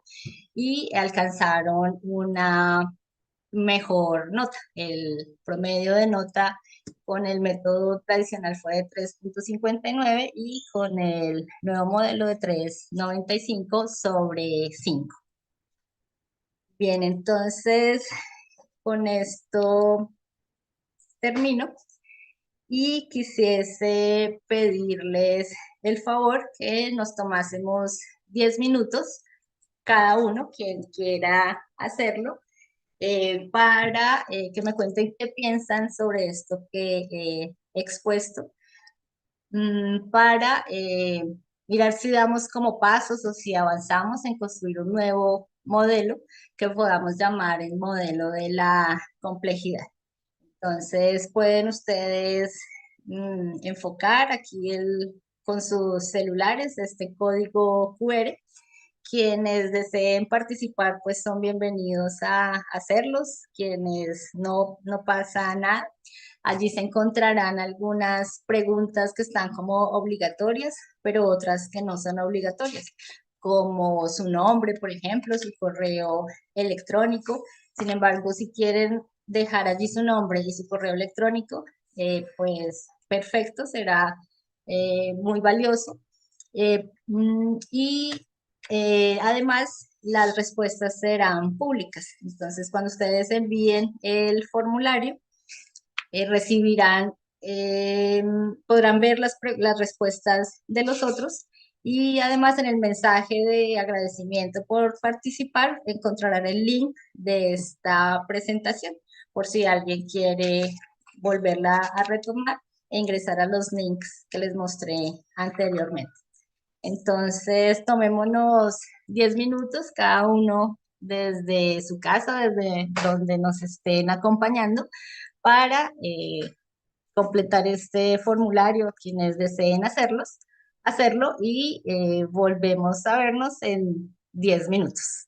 y alcanzaron una mejor nota. El promedio de nota con el método tradicional fue de 3,59 y con el nuevo modelo de 3,95 sobre 5. Bien, entonces con esto termino y quisiese pedirles el favor que nos tomásemos 10 minutos cada uno, quien quiera hacerlo, para que me cuenten qué piensan sobre esto que he expuesto, para mirar si damos como pasos o si avanzamos en construir un nuevo modelo que podamos llamar el modelo de la complejidad. Entonces pueden ustedes enfocar aquí con sus celulares este código QR. Quienes deseen participar, pues son bienvenidos a hacerlos. Quienes no, no pasa nada. Allí se encontrarán algunas preguntas que están como obligatorias, pero otras que no son obligatorias, como su nombre, por ejemplo, su correo electrónico. Sin embargo, si quieren dejar allí su nombre y su correo electrónico, pues perfecto, será muy valioso. Y además, las respuestas serán públicas. Entonces, cuando ustedes envíen el formulario, recibirán, podrán ver las respuestas de los otros y además en el mensaje de agradecimiento por participar encontrarán el link de esta presentación por si alguien quiere volverla a retomar e ingresar a los links que les mostré anteriormente. Entonces, tomémonos 10 minutos cada uno desde su casa, desde donde nos estén acompañando, para completar este formulario, quienes deseen hacerlo y volvemos a vernos en 10 minutos.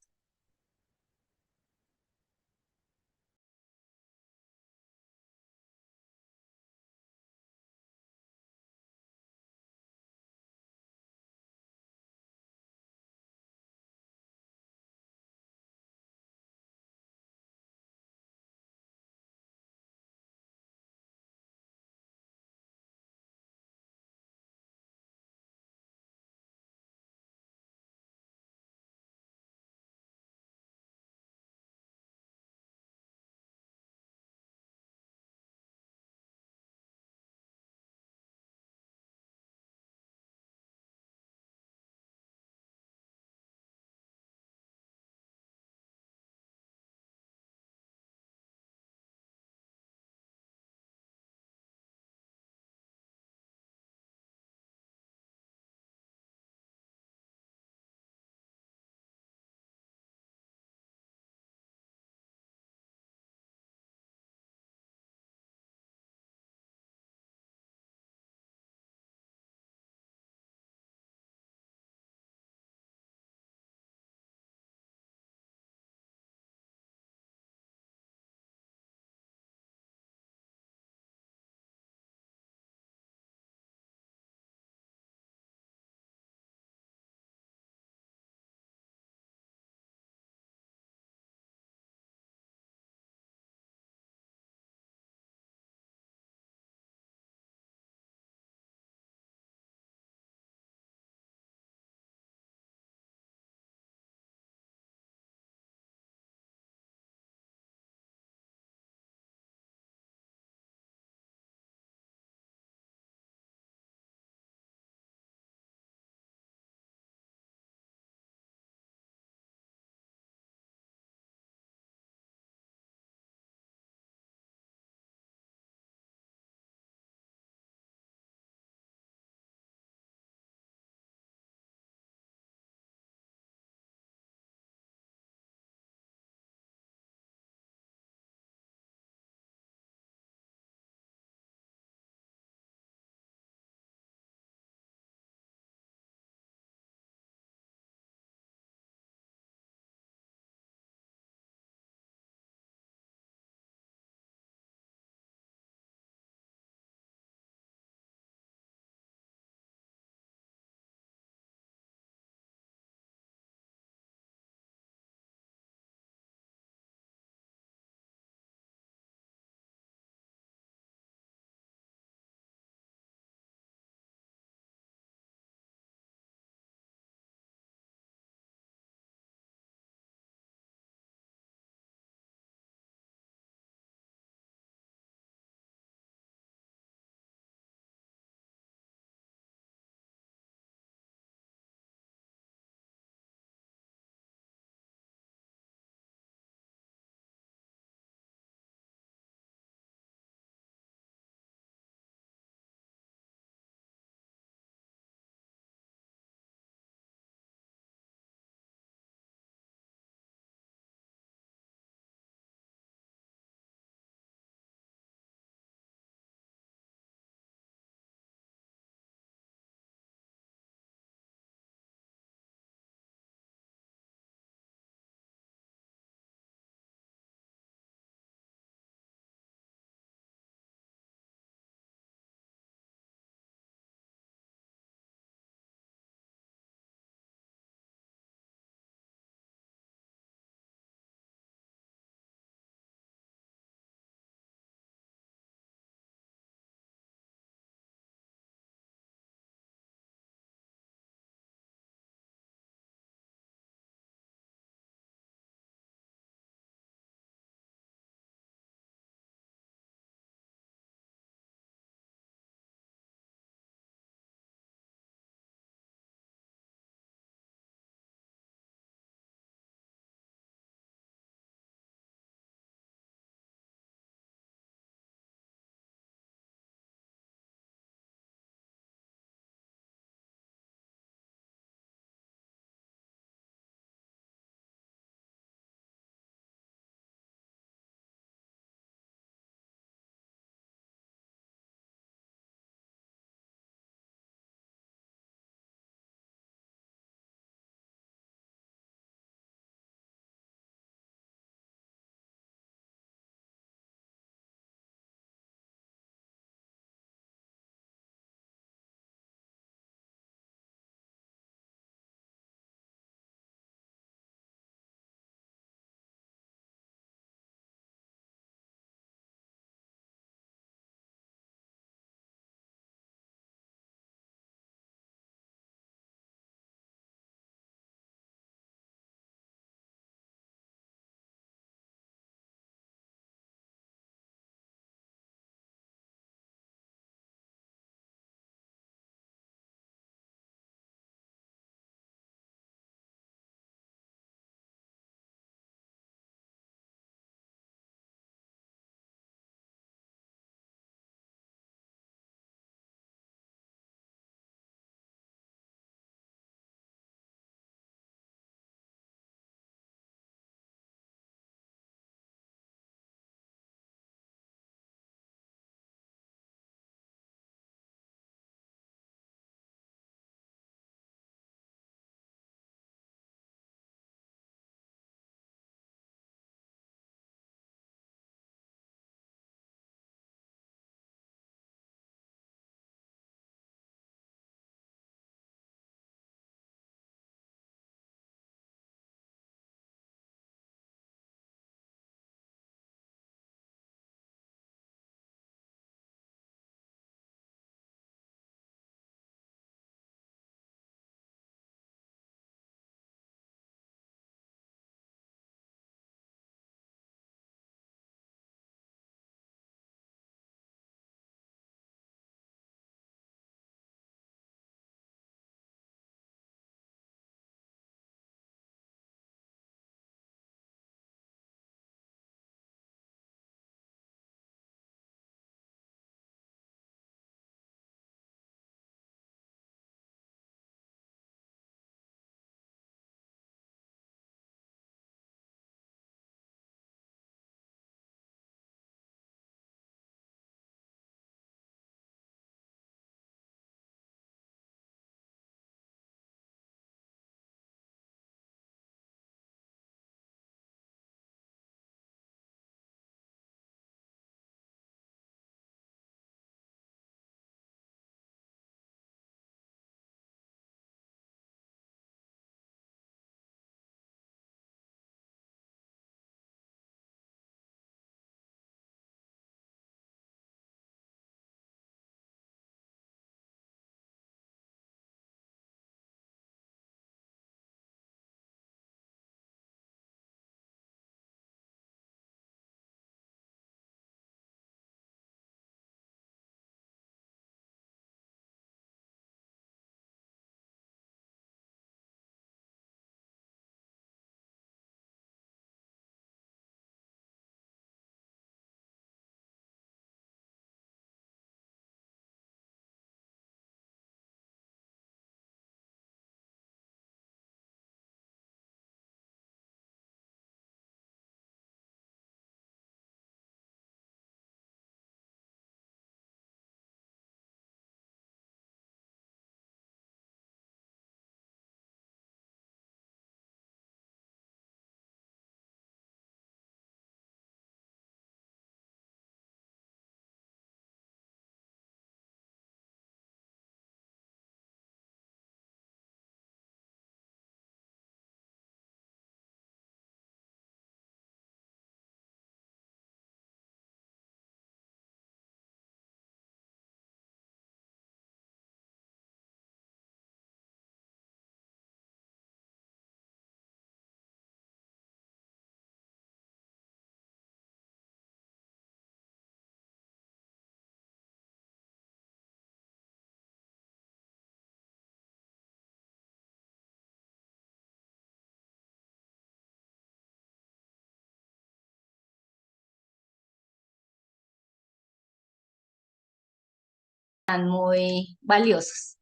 muy valiosos.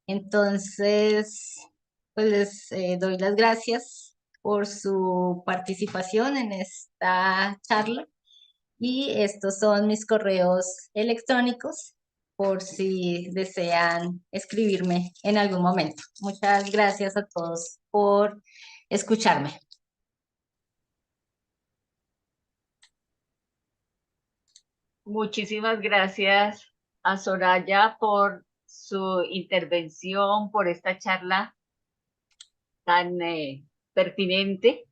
Entonces, pues les doy las gracias por su participación en esta charla y estos son mis correos electrónicos por si desean escribirme en algún momento. Muchas gracias a todos por escucharme. Muchísimas gracias a Soraya por su intervención, por esta charla tan pertinente,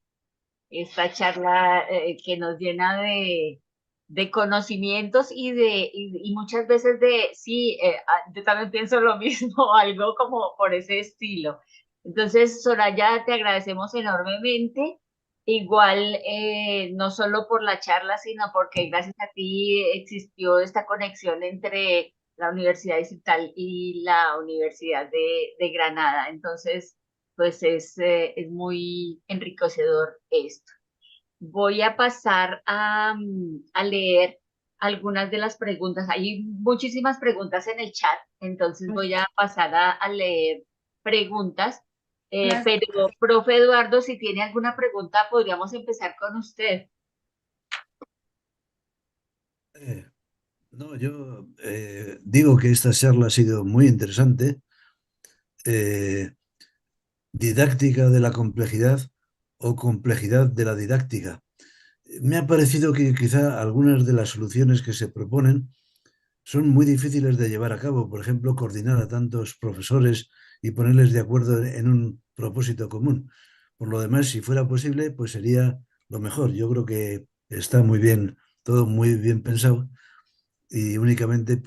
esta charla que nos llena de conocimientos y muchas veces sí, yo también pienso lo mismo, algo como por ese estilo. Entonces, Soraya, te agradecemos enormemente. Igual, no solo por la charla, sino porque gracias a ti existió esta conexión entre la Universidad Digital y la Universidad de Granada. Entonces, pues es muy enriquecedor esto. Voy a pasar a leer algunas de las preguntas. Hay muchísimas preguntas en el chat, entonces voy a pasar a leer preguntas. Unas- Pero, profe Eduardo, si tiene alguna pregunta, podríamos empezar con usted. Eh, no, yo digo que esta charla ha sido muy interesante, eh, didáctica de la complejidad o complejidad de la didáctica. Me ha parecido que quizá algunas de las soluciones que se proponen son muy difíciles de llevar a cabo. Por ejemplo, coordinar a tantos profesores y ponerles de acuerdo en un propósito común. Por lo demás, si fuera posible, pues sería lo mejor. Yo creo que está muy bien, todo muy bien pensado y únicamente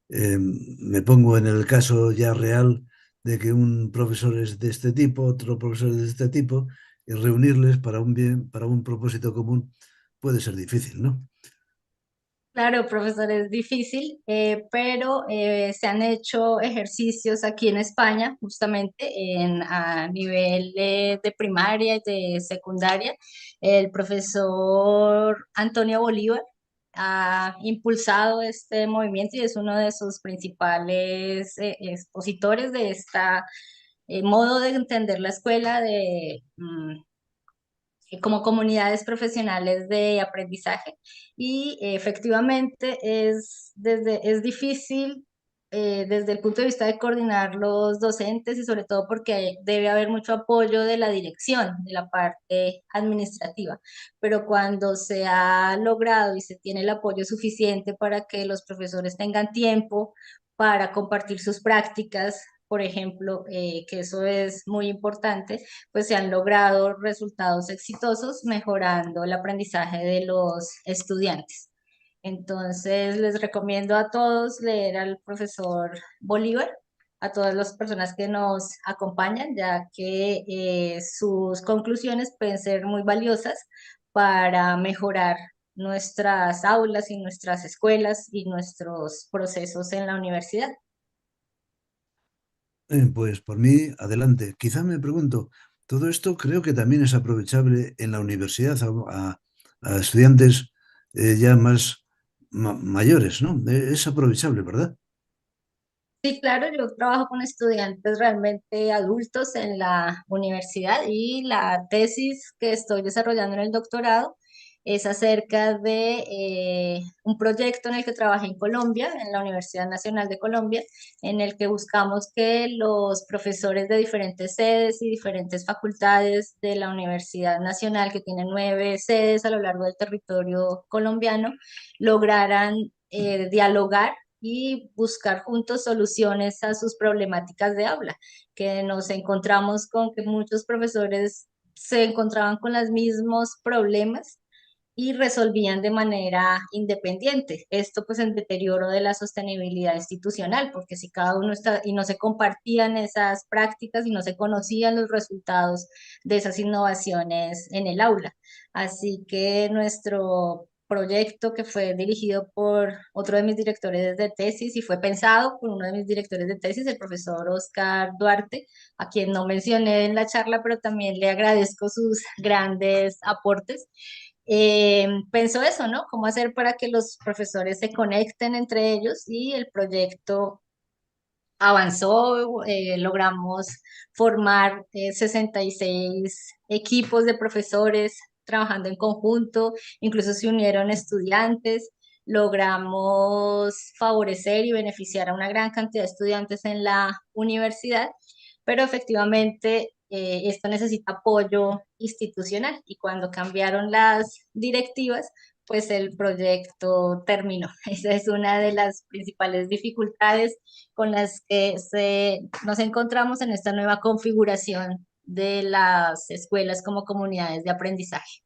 me pongo en el caso ya real de que un profesor es de este tipo, otro profesor es de este tipo, y reunirles para un bien, para un propósito común puede ser difícil, ¿no? Claro, profesor, es difícil, pero se han hecho ejercicios aquí en España, justamente a nivel de primaria y de secundaria. El profesor Antonio Bolívar ha impulsado este movimiento y es uno de sus principales expositores de esta modo de entender la escuela como comunidades profesionales de aprendizaje y efectivamente es difícil desde el punto de vista de coordinar los docentes y sobre todo porque debe haber mucho apoyo de la dirección, de la parte administrativa, pero cuando se ha logrado y se tiene el apoyo suficiente para que los profesores tengan tiempo para compartir sus prácticas, por ejemplo, que eso es muy importante, pues se han logrado resultados exitosos mejorando el aprendizaje de los estudiantes. Entonces, les recomiendo a todos leer al profesor Bolívar, a todas las personas que nos acompañan, ya que sus conclusiones pueden ser muy valiosas para mejorar nuestras aulas y nuestras escuelas y nuestros procesos en la universidad. Pues por mí, adelante. Quizá me pregunto, todo esto creo que también es aprovechable en la universidad a estudiantes ya más mayores, ¿no? Es aprovechable, ¿verdad? Sí, claro, yo trabajo con estudiantes realmente adultos en la universidad y la tesis que estoy desarrollando en el doctorado es acerca de un proyecto en el que trabajé en Colombia, en la Universidad Nacional de Colombia, en el que buscamos que los profesores de diferentes sedes y diferentes facultades de la Universidad Nacional, que tiene 9 sedes a lo largo del territorio colombiano, lograran dialogar y buscar juntos soluciones a sus problemáticas de aula, que nos encontramos con que muchos profesores se encontraban con los mismos problemas y resolvían de manera independiente. Esto pues en deterioro de la sostenibilidad institucional, porque si cada uno está y no se compartían esas prácticas y no se conocían los resultados de esas innovaciones en el aula. Así que nuestro proyecto que fue dirigido por otro de mis directores de tesis y fue pensado por uno de mis directores de tesis, el profesor Oscar Duarte, a quien no mencioné en la charla, pero también le agradezco sus grandes aportes pensó eso, ¿no? ¿Cómo hacer para que los profesores se conecten entre ellos? Y el proyecto avanzó, logramos formar 66 equipos de profesores trabajando en conjunto, incluso se unieron estudiantes, logramos favorecer y beneficiar a una gran cantidad de estudiantes en la universidad, pero efectivamente esto necesita apoyo institucional y cuando cambiaron las directivas, pues el proyecto terminó. Esa es una de las principales dificultades con las que nos encontramos en esta nueva configuración de las escuelas como comunidades de aprendizaje.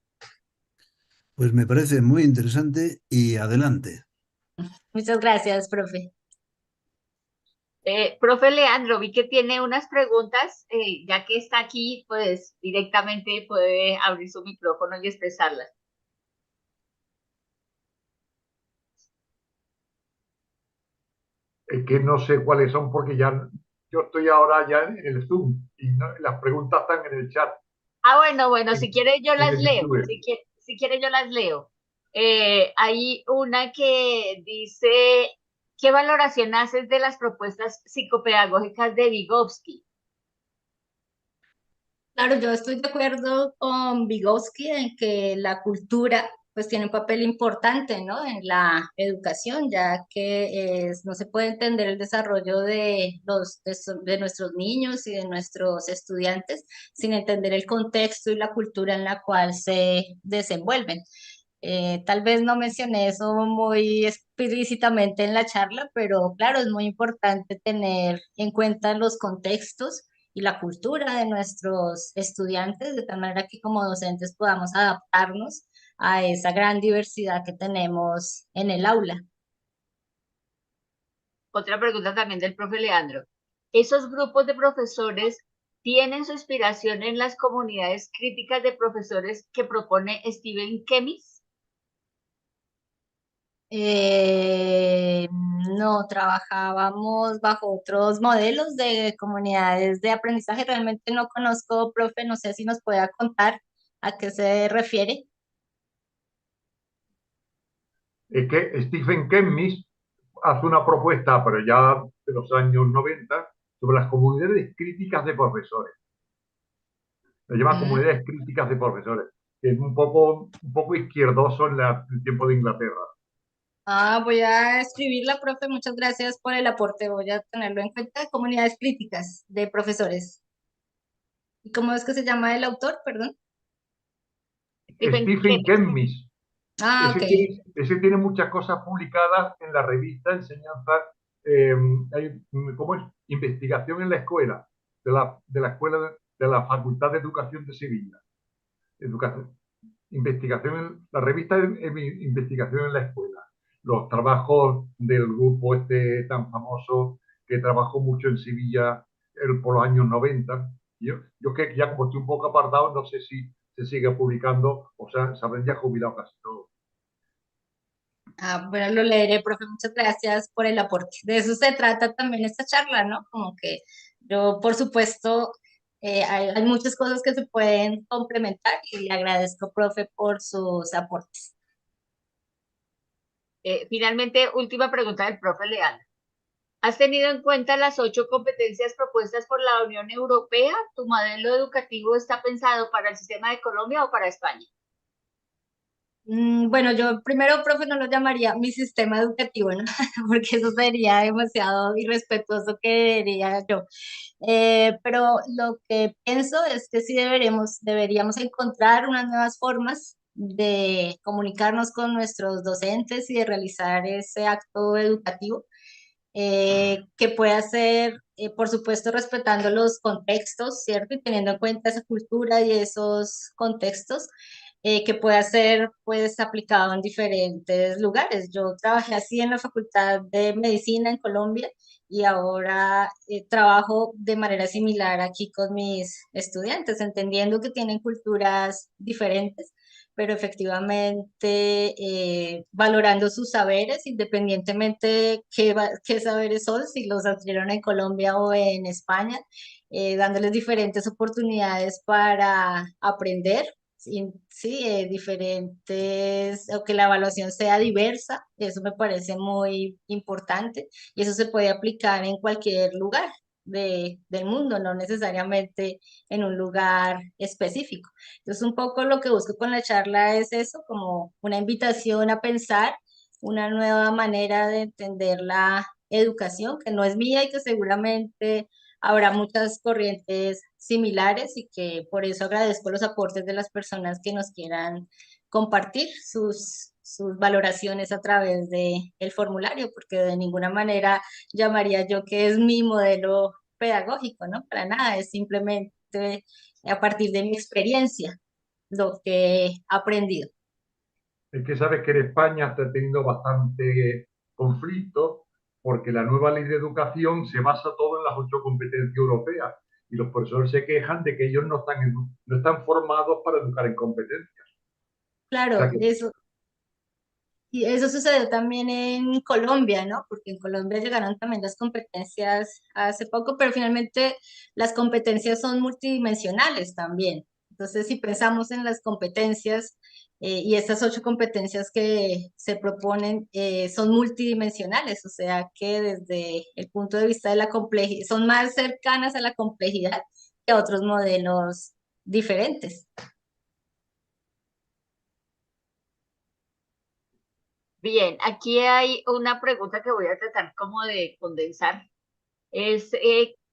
Pues me parece muy interesante y adelante. Muchas gracias, profe. Profe Leandro, vi que tiene unas preguntas, ya que está aquí, pues directamente puede abrir su micrófono y expresarlas. Es que no sé cuáles son porque ya yo estoy ahora ya en el Zoom y las preguntas están en el chat, Ah, bueno, si en, quiere yo en las el leo, YouTube. si quiere yo las leo. Hay una que dice, ¿qué valoración haces de las propuestas psicopedagógicas de Vygotsky? Claro, yo estoy de acuerdo con Vygotsky en que la cultura pues tiene un papel importante, ¿no? En la educación, ya que no se puede entender el desarrollo de nuestros niños y de nuestros estudiantes sin entender el contexto y la cultura en la cual se desenvuelven. Tal vez no mencioné eso muy explícitamente en la charla, pero claro, es muy importante tener en cuenta los contextos y la cultura de nuestros estudiantes, de tal manera que como docentes podamos adaptarnos a esa gran diversidad que tenemos en el aula. Otra pregunta también del profe Leandro. ¿Esos grupos de profesores tienen su inspiración en las comunidades críticas de profesores que propone Stephen Kemis? Eh, no trabajábamos bajo otros modelos de comunidades de aprendizaje. Realmente no conozco, profe, no sé si nos pueda contar a qué se refiere. Es que Stephen Kemmis hace una propuesta, pero ya de los años 90, sobre las comunidades críticas de profesores. Lo llama Mm. comunidades críticas de profesores, que es un poco izquierdoso en el tiempo de Inglaterra. Voy a escribirla, profe. Muchas gracias por el aporte. Voy a tenerlo en cuenta. Comunidades críticas de profesores. ¿Y cómo es que se llama el autor? Perdón. Stephen Stephen Kemis. Kemmis. Ok. Ese tiene muchas cosas publicadas en la revista Enseñanza, eh, ¿cómo es? Investigación en la escuela, de la escuela de la Facultad de Educación de Sevilla. Educación, la revista de Investigación en la escuela. Los trabajos del grupo este tan famoso que trabajó mucho en Sevilla por los años 90. Yo que ya como estoy un poco apartado, no sé si se sigue publicando o sea, se habrán ya jubilado casi todos. Bueno, lo leeré, profe. Muchas gracias por el aporte. De eso se trata también esta charla, ¿no? Como que yo, por supuesto, hay muchas cosas que se pueden complementar y le agradezco, profe, por sus aportes. Finalmente, última pregunta del profe Leandro. ¿Has tenido en cuenta las 8 competencias propuestas por la Unión Europea? ¿Tu modelo educativo está pensado para el sistema de Colombia o para España? Bueno, yo primero, profe, no lo llamaría mi sistema educativo, ¿no? Porque eso sería demasiado irrespetuoso que diría yo. Pero lo que pienso es que sí deberíamos encontrar unas nuevas formas de comunicarnos con nuestros docentes y de realizar ese acto educativo que pueda ser, por supuesto, respetando los contextos, ¿cierto? Y teniendo en cuenta esa cultura y esos contextos, que pueda ser, pues, aplicado en diferentes lugares. Yo trabajé así en la Facultad de Medicina en Colombia y ahora trabajo de manera similar aquí con mis estudiantes, entendiendo que tienen culturas diferentes pero efectivamente valorando sus saberes, independientemente qué saberes son, si los adquirieron en Colombia o en España, dándoles diferentes oportunidades para aprender, sí, diferentes, o que la evaluación sea diversa, eso me parece muy importante y eso se puede aplicar en cualquier lugar del mundo, no necesariamente en un lugar específico. Entonces, un poco lo que busco con la charla es eso, como una invitación a pensar una nueva manera de entender la educación, que no es mía y que seguramente habrá muchas corrientes similares y que por eso agradezco los aportes de las personas que nos quieran compartir sus valoraciones a través de el formulario, porque de ninguna manera llamaría yo que es mi modelo pedagógico, ¿no? Para nada, es simplemente a partir de mi experiencia lo que he aprendido. Es que sabes que en España está teniendo bastante conflicto porque la nueva ley de educación se basa todo en las 8 competencias europeas y los profesores se quejan de que ellos no están formados para educar en competencias. O sea Claro, que eso. Y eso sucedió también en Colombia, ¿no? Porque en Colombia llegaron también las competencias hace poco, pero finalmente las competencias son multidimensionales también. Entonces, si pensamos en las competencias y estas 8 competencias que se proponen son multidimensionales, o sea que desde el punto de vista de la complejidad, son más cercanas a la complejidad que a otros modelos diferentes. Bien, aquí hay una pregunta que voy a tratar como de condensar. Es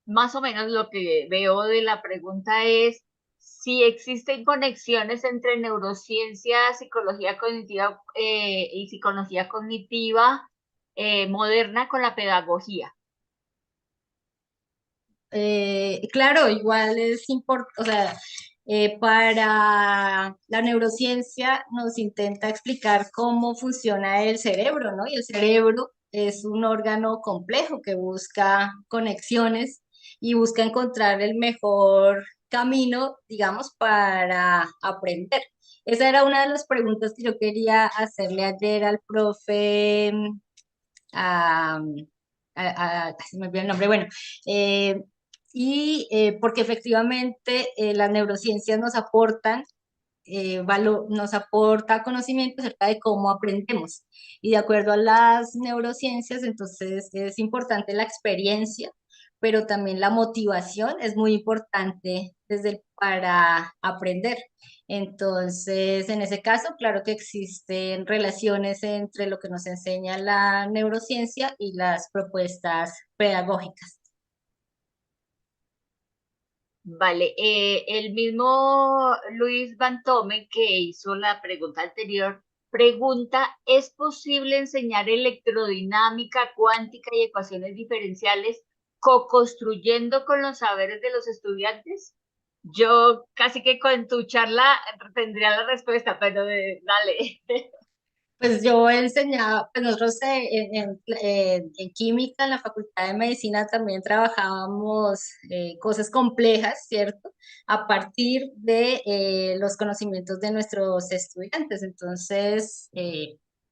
más o menos lo que veo de la pregunta es si existen conexiones entre neurociencia, psicología cognitiva y psicología cognitiva moderna con la pedagogía. Claro, igual es importante, o sea, para la neurociencia nos intenta explicar cómo funciona el cerebro, ¿no? Y el cerebro es un órgano complejo que busca conexiones y busca encontrar el mejor camino, digamos, para aprender. Esa era una de las preguntas que yo quería hacerle ayer al profe, a, se me olvidó el nombre, bueno, eh, porque efectivamente las neurociencias nos aportan nos aporta conocimiento acerca de cómo aprendemos. Y de acuerdo a las neurociencias, entonces es importante la experiencia, pero también la motivación es muy importante para aprender. Entonces, en ese caso, claro que existen relaciones entre lo que nos enseña la neurociencia y las propuestas pedagógicas. Vale, el mismo Luis Van Tome que hizo la pregunta anterior, pregunta, ¿es posible enseñar electrodinámica cuántica y ecuaciones diferenciales co-construyendo con los saberes de los estudiantes? Yo casi que con tu charla tendría la respuesta, pero dale. Pues yo enseñaba, pues nosotros en química, en la Facultad de Medicina también trabajábamos cosas complejas, ¿cierto? A partir de los conocimientos de nuestros estudiantes. Entonces,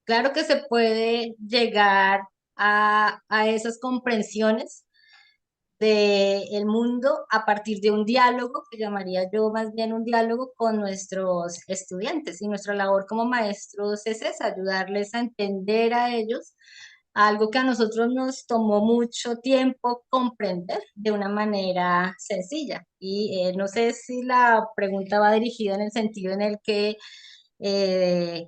claro que se puede llegar a esas comprensiones del mundo a partir de un diálogo, que llamaría yo más bien un diálogo con nuestros estudiantes. Y nuestra labor como maestros es esa, ayudarles a entender a ellos algo que a nosotros nos tomó mucho tiempo comprender de una manera sencilla. Y no sé si la pregunta va dirigida en el sentido en el eh,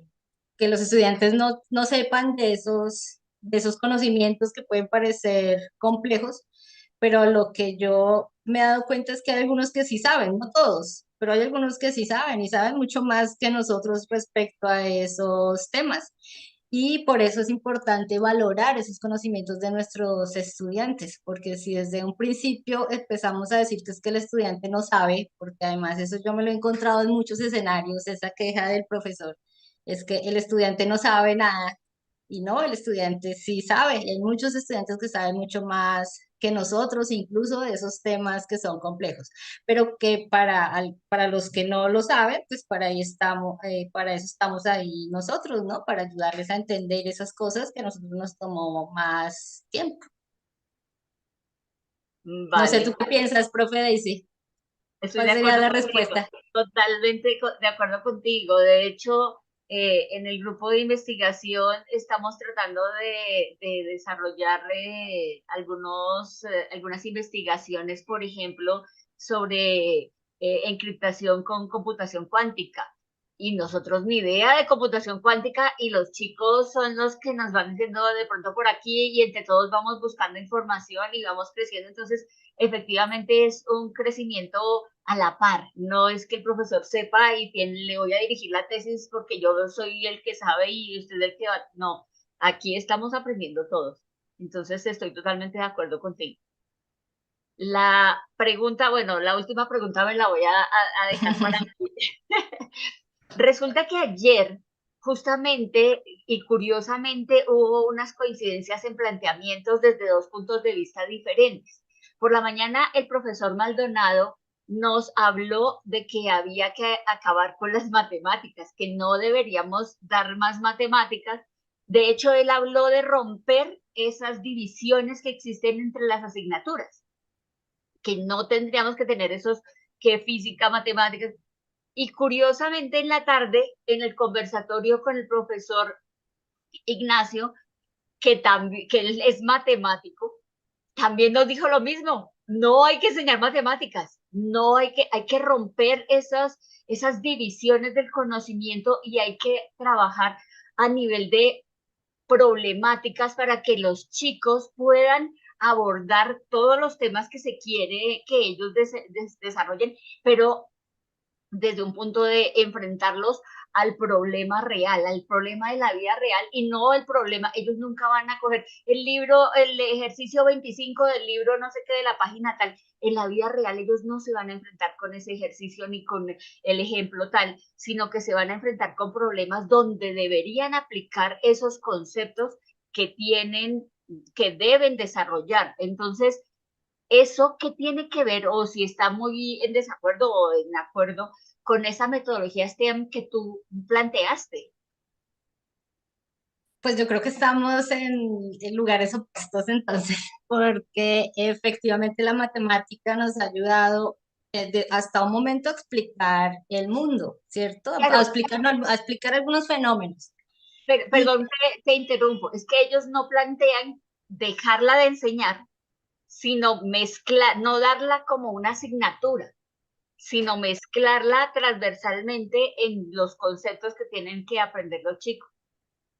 que los estudiantes no sepan de esos conocimientos que pueden parecer complejos, pero lo que yo me he dado cuenta es que hay algunos que sí saben, no todos, pero hay algunos que sí saben y saben mucho más que nosotros respecto a esos temas. Y por eso es importante valorar esos conocimientos de nuestros estudiantes, porque si desde un principio empezamos a decir que es que el estudiante no sabe, porque además eso yo me lo he encontrado en muchos escenarios, esa queja del profesor, es que el estudiante no sabe nada y no, el estudiante sí sabe, y hay muchos estudiantes que saben mucho más que nosotros, incluso de esos temas que son complejos, pero que para los que no lo saben, pues para ahí estamos, para eso estamos ahí nosotros, ¿no? Para ayudarles a entender esas cosas que a nosotros nos tomó más tiempo. No sé, ¿tú Vale. qué piensas, profe Daisy? Estoy ¿Cuál de sería acuerdo la contigo, respuesta? totalmente de acuerdo contigo. De hecho, en el grupo de investigación estamos tratando de desarrollar algunas investigaciones, por ejemplo, sobre encriptación con computación cuántica. Y nosotros ni idea de computación cuántica y los chicos son los que nos van diciendo de pronto por aquí y entre todos vamos buscando información y vamos creciendo. Entonces, efectivamente es un crecimiento a la par. No es que el profesor sepa y le voy a dirigir la tesis porque yo soy el que sabe y usted es el que va. No, aquí estamos aprendiendo todos. Entonces, estoy totalmente de acuerdo contigo. La pregunta, bueno, la última pregunta me la voy a dejar para aquí. Resulta que ayer, justamente y curiosamente, hubo unas coincidencias en planteamientos desde dos puntos de vista diferentes. Por la mañana, el profesor Maldonado nos habló de que había que acabar con las matemáticas, que no deberíamos dar más matemáticas. De hecho, él habló de romper esas divisiones que existen entre las asignaturas, que no tendríamos que tener esos que física, matemáticas, y curiosamente en la tarde, en el conversatorio con el profesor Ignacio, que él es matemático, también nos dijo lo mismo. No hay que enseñar matemáticas, no hay que romper esas divisiones del conocimiento y hay que trabajar a nivel de problemáticas para que los chicos puedan abordar todos los temas que se quiere que ellos desarrollen, pero desde un punto de enfrentarlos al problema real, al problema de la vida real y no el problema. Ellos nunca van a coger el libro, el ejercicio 25 del libro, no sé qué, de la página tal. En la vida real ellos no se van a enfrentar con ese ejercicio ni con el ejemplo tal, sino que se van a enfrentar con problemas donde deberían aplicar esos conceptos que tienen, que deben desarrollar. Entonces, ¿eso qué tiene que ver o si está muy en desacuerdo o en acuerdo con esa metodología STEM que tú planteaste? Pues yo creo que estamos en lugares opuestos entonces, porque efectivamente la matemática nos ha ayudado hasta un momento a explicar el mundo, ¿cierto? Claro, A explicar algunos fenómenos. Y perdón, te interrumpo, es que ellos no plantean dejarla de enseñar, sino mezclar, no darla como una asignatura, sino mezclarla transversalmente en los conceptos que tienen que aprender los chicos.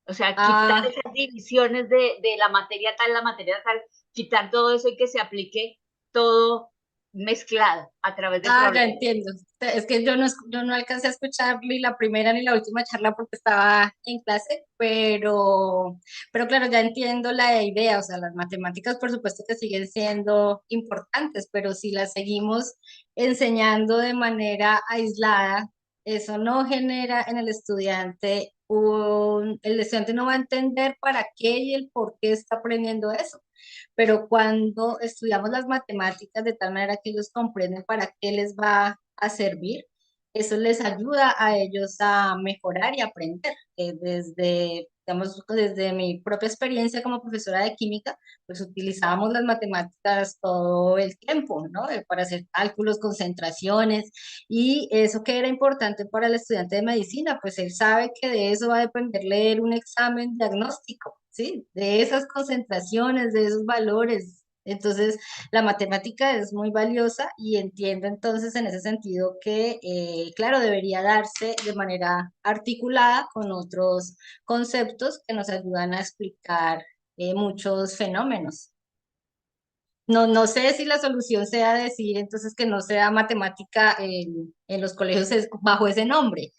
O sea, quitar ah, esas divisiones de la materia tal, quitar todo eso y que se aplique todo mezclado a través de ya problemas. entiendo. Es que yo no alcancé a escuchar ni la primera ni la última charla porque estaba en clase, pero claro, ya entiendo la idea. O sea, las matemáticas por supuesto que siguen siendo importantes, pero si las seguimos enseñando de manera aislada, eso no genera en el estudiante el estudiante no va a entender para qué y el por qué está aprendiendo eso, pero cuando estudiamos las matemáticas de tal manera que ellos comprenden para qué les va a servir, eso les ayuda a ellos a mejorar y aprender. Digamos, desde mi propia experiencia como profesora de química, pues utilizábamos las matemáticas todo el tiempo, ¿no? Para hacer cálculos, concentraciones, y eso que era importante para el estudiante de medicina, pues él sabe que de eso va a depender leer un examen diagnóstico, ¿sí? De esas concentraciones, de esos valores. Entonces, la matemática es muy valiosa y entiendo entonces en ese sentido que, claro, debería darse de manera articulada con otros conceptos que nos ayudan a explicar muchos fenómenos. No, no sé si la solución sea decir entonces que no sea matemática en los colegios bajo ese nombre,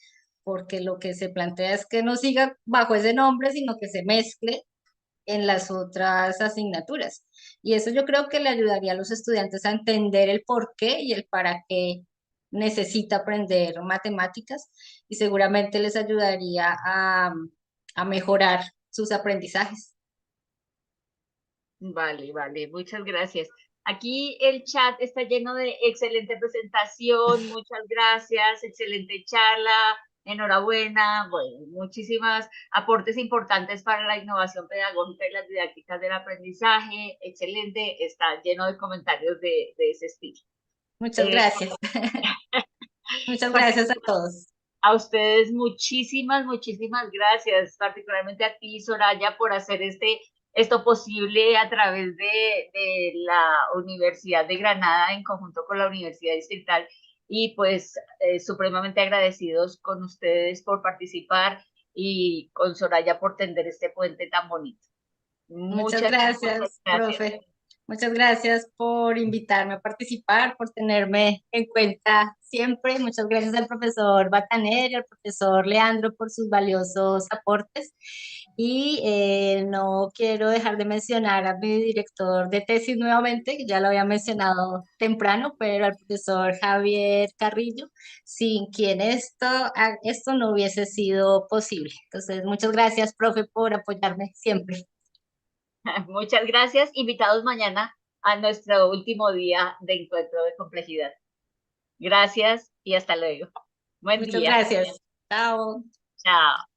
porque lo que se plantea es que no siga bajo ese nombre, sino que se mezcle en las otras asignaturas. Y eso yo creo que le ayudaría a los estudiantes a entender el por qué y el para qué necesita aprender matemáticas y seguramente les ayudaría a mejorar sus aprendizajes. Vale, vale, muchas gracias. Aquí el chat está lleno de excelente presentación, muchas gracias, excelente charla, enhorabuena, bueno, muchísimas aportes importantes para la innovación pedagógica y las didácticas del aprendizaje, excelente, está lleno de comentarios de ese estilo. Muchas gracias. Muchas gracias a todos. A ustedes muchísimas, muchísimas gracias, particularmente a ti, Soraya, por hacer esto posible a través de la Universidad de Granada en conjunto con la Universidad Distrital. Y pues supremamente agradecidos con ustedes por participar y con Soraya por tender este puente tan bonito. Muchas Muchas, muchas gracias, gracias. profe. Muchas gracias por invitarme a participar, por tenerme en cuenta siempre. Muchas gracias al profesor Bataner y al profesor Leandro por sus valiosos aportes. Y no quiero dejar de mencionar a mi director de tesis nuevamente, que ya lo había mencionado temprano, pero al profesor Javier Carrillo, sin quien esto no hubiese sido posible. Entonces, muchas gracias, profe, por apoyarme siempre. Muchas gracias. Invitados mañana a nuestro último día de encuentro de complejidad. Gracias y hasta luego. Buen Muchas día. gracias. Chao. Chao.